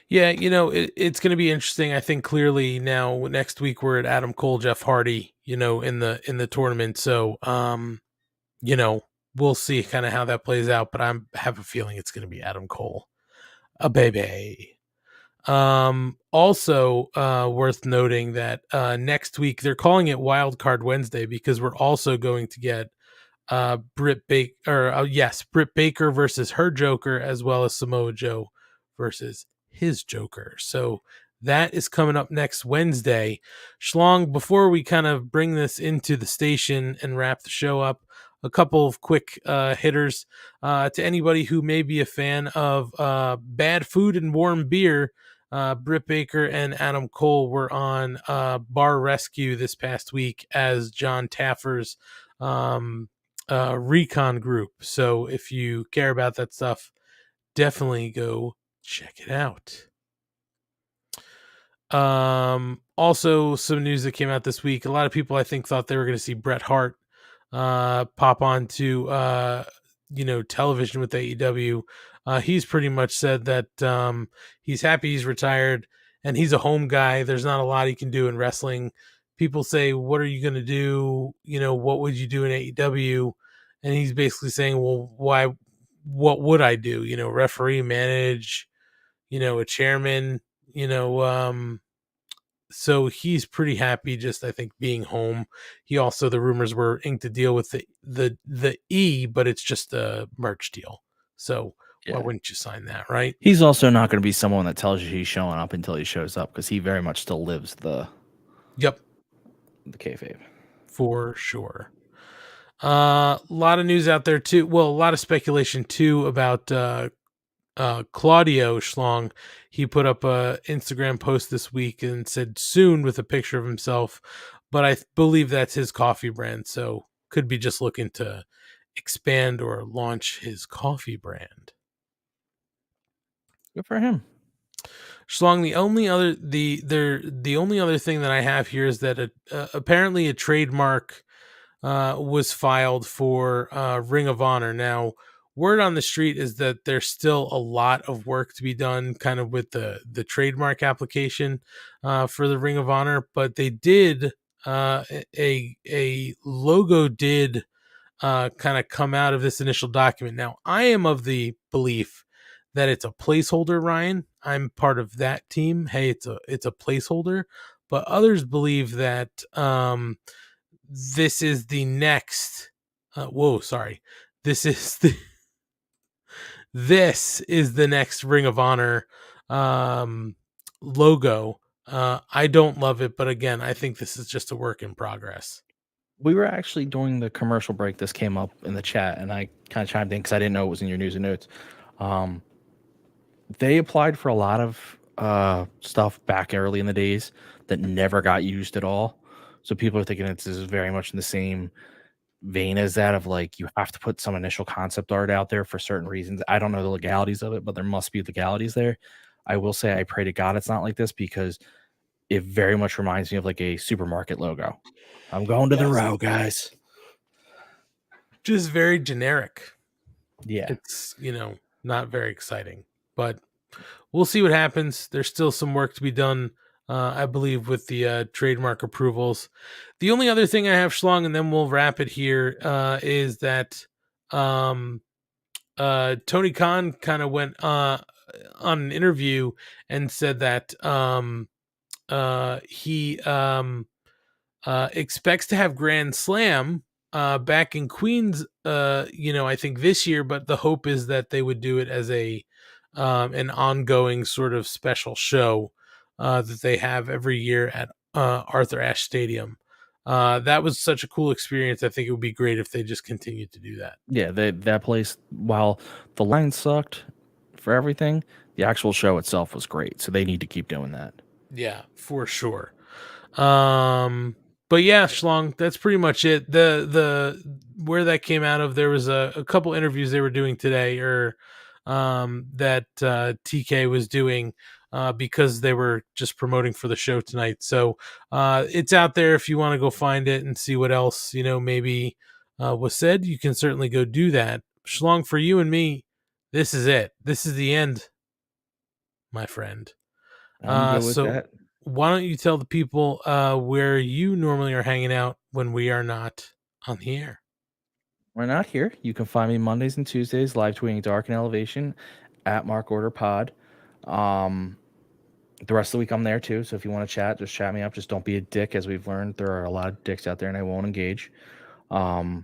Yeah, it's going to be interesting. I think clearly now next week we're at Adam Cole, Jeff Hardy, in the tournament. So, we'll see kind of how that plays out, but I have a feeling it's going to be Adam Cole, a baby. Also, worth noting that next week they're calling it Wild Card Wednesday because we're also going to get Britt Baker versus her Joker, as well as Samoa Joe versus his Joker. So that is coming up next Wednesday. Schlong, before we kind of bring this into the station and wrap the show up, a couple of quick hitters to anybody who may be a fan of bad food and warm beer. Britt Baker and Adam Cole were on Bar Rescue this past week as John Taffer's recon group. So if you care about that stuff, definitely go check it out. Also some news that came out this week. A lot of people, I think, thought they were going to see Bret Hart pop onto television with AEW. He's pretty much said that he's happy he's retired and he's a home guy. There's not a lot he can do in wrestling. People say, what are you going to do? What would you do in AEW? And he's basically saying, well, what would I do? Referee, manage, a chairman, so he's pretty happy just, I think, being home. He also, the rumors were inked a deal with the E, but it's just a merch deal. So why wouldn't you sign that, right? He's also not going to be someone that tells you he's showing up until he shows up, because he very much still lives the kayfabe. For sure. A lot of news out there too. Well, a lot of speculation too about Claudio Schlong. He put up a Instagram post this week and said soon with a picture of himself, but I believe that's his coffee brand. So could be just looking to expand or launch his coffee brand. Good for him. Schlong, the only other thing that I have here is that apparently a trademark was filed for Ring of Honor. Now, word on the street is that there's still a lot of work to be done kind of with the trademark application for the Ring of Honor, but they did a logo did kind of come out of this initial document. Now, I am of the belief that it's a placeholder, Ryan. I'm part of that team. Hey, it's a placeholder, but others believe that this is the next. This is the this is the next Ring of Honor logo. I don't love it, but again, I think this is just a work in progress. We were actually during the commercial break. This came up in the chat, and I kind of chimed in because I didn't know it was in your news and notes. They applied for a lot of stuff back early in the days that never got used at all. So people are thinking this is very much in the same vein as that of like you have to put some initial concept art out there for certain reasons. I don't know the legalities of it, but there must be legalities there. I will say I pray to God it's not like this because it very much reminds me of like a supermarket logo. I'm going to the row, guys. Just very generic. Yeah. It's, not very exciting, but we'll see what happens. There's still some work to be done, I believe, with the trademark approvals. The only other thing I have, Schlong, and then we'll wrap it here, is that Tony Khan kind of went on an interview and said that he expects to have Grand Slam back in Queens, I think this year, but the hope is that they would do it as an ongoing sort of special show that they have every year at Arthur Ashe Stadium. That was such a cool experience. I think it would be great if they just continued to do that. Yeah, that place, while the line sucked for everything, the actual show itself was great. So they need to keep doing that. Yeah, for sure. But yeah, Schlong, that's pretty much it. The where that came out of, there was a couple interviews they were doing today, or that TK was doing because they were just promoting for the show tonight. So it's out there if you want to go find it and see what else maybe was said. You can certainly go do that. Schlong, for you and me, this is it. This is the end, my friend. I'm good with that. Why don't you tell the people where you normally are hanging out when we are not on the air? We're not here. You can find me Mondays and Tuesdays live tweeting Dark and Elevation at Mark Order Pod. The rest of the week I'm there too. So if you want to chat, just chat me up. Just don't be a dick. As we've learned, there are a lot of dicks out there and I won't engage. I'm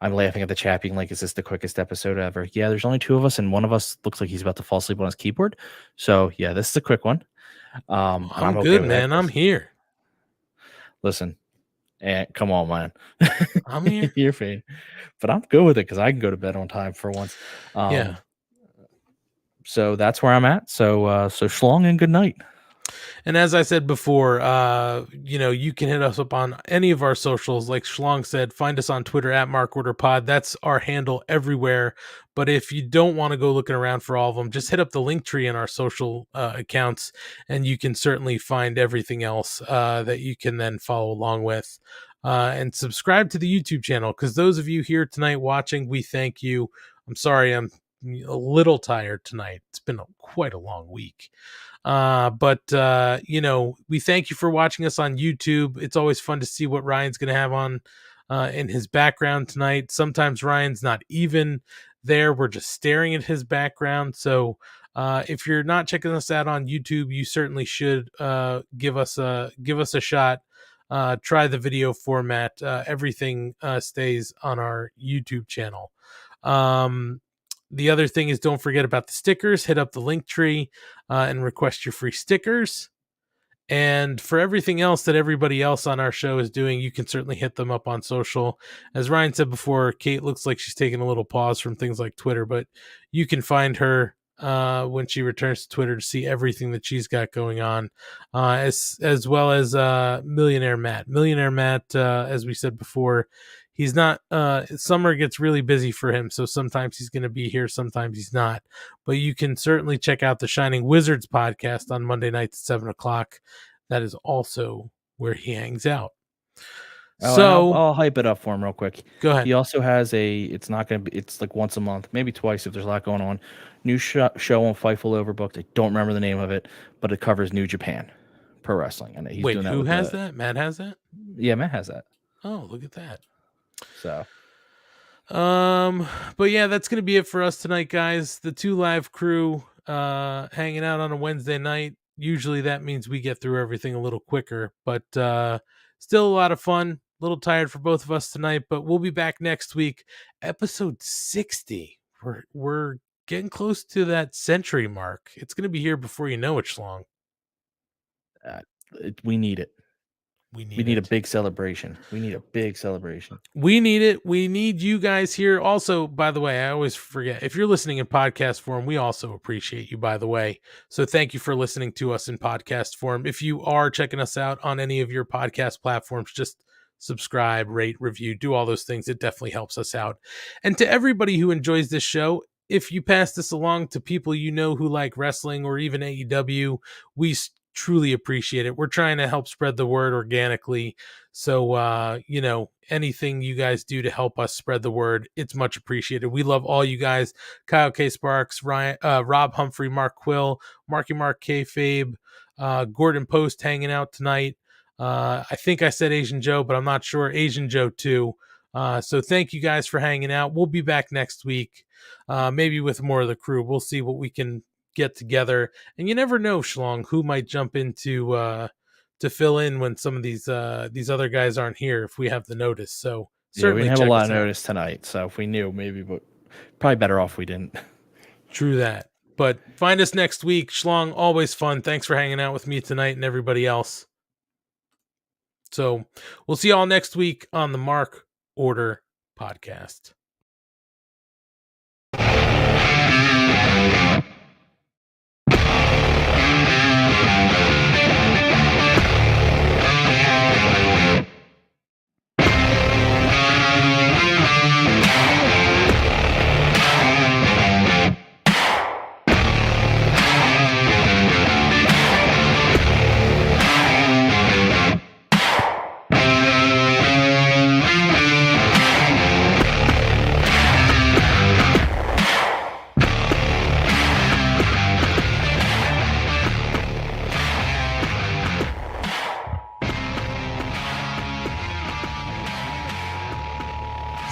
laughing at the chat being like, is this the quickest episode ever? Yeah, there's only 2 of us and one of us looks like he's about to fall asleep on his keyboard. So yeah, this is a quick one. I'm okay good, man. I'm here. Listen, come on, man. I'm here. You're fine. But I'm good with it because I can go to bed on time for once. Yeah. So that's where I'm at. So Schlong and good night. And as I said before, you can hit us up on any of our socials. Like Schlong said, find us on Twitter at MarkOrderPod. That's our handle everywhere. But if you don't want to go looking around for all of them, just hit up the link tree in our social accounts, and you can certainly find everything else that you can then follow along with. And subscribe to the YouTube channel, because those of you here tonight watching, we thank you. I'm sorry I'm a little tired tonight. It's been quite a long week. But we thank you for watching us on YouTube. It's always fun to see what Ryan's going to have on in his background tonight. Sometimes Ryan's not even there. We're just staring at his background. So if you're not checking us out on YouTube, you certainly should give us a shot. Try the video format. Everything stays on our YouTube channel. The other thing is, don't forget about the stickers. Hit up the link tree and request your free stickers. And for everything else that everybody else on our show is doing, you can certainly hit them up on social. As Ryan said before, Kate looks like she's taking a little pause from things like Twitter, but you can find her when she returns to Twitter to see everything that she's got going on, as well as Millionaire Matt. Millionaire Matt, as we said before, he's not, summer gets really busy for him, so sometimes he's going to be here, sometimes he's not. But you can certainly check out the Shining Wizards podcast on Monday nights at 7 o'clock. That is also where he hangs out. Oh, So and I'll hype it up for him real quick. go ahead. He also has it's not going to be, it's like once a month, maybe twice if there's a lot going on. New show on Fightful Overbooked. I don't remember the name of it, but it covers New Japan Pro Wrestling. And he's Wait, doing that. who has that? Matt has that? Yeah, Matt has that. Oh, look at that. So, but yeah, that's gonna be it for us tonight, guys. The 2 Live crew hanging out on a Wednesday night. Usually that means we get through everything a little quicker, but still a lot of fun. A little tired for both of us tonight, but we'll be back next week, episode 60. We're getting close to that century mark. It's gonna be here before you know it, Schlong. we need it. We need a big celebration. We need a big celebration. We need it. We need you guys here. Also, by the way, I always forget, if you're listening in podcast form, we also appreciate you, by the way. So thank you for listening to us in podcast form. If you are checking us out on any of your podcast platforms, just subscribe, rate, review, do all those things. It definitely helps us out. And to everybody who enjoys this show, if you pass this along to people you know who like wrestling or even AEW, we truly appreciate it. We're trying to help spread the word organically. So, anything you guys do to help us spread the word, it's much appreciated. We love all you guys. Kyle K. Sparks, Ryan, Rob Humphrey, Mark Quill, Marky Mark K. Fabe, Gordon Post hanging out tonight. I think I said Asian Joe, but I'm not sure. Asian Joe too. So thank you guys for hanging out. We'll be back next week, maybe with more of the crew. We'll see what we can get together, and you never know, Schlong, who might jump into to fill in when some of these other guys aren't here if we have the notice. So certainly we didn't have a lot of notice tonight, so if we knew, maybe, but probably better off we didn't. True that. But find us next week. Schlong, always fun. Thanks for hanging out with me tonight and everybody else. So we'll see y'all next week on the Mark Order Podcast.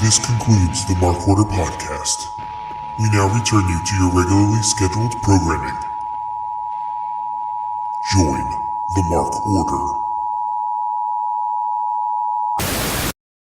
This concludes the Mark Order Podcast. We now return you to your regularly scheduled programming. Join the Mark Order.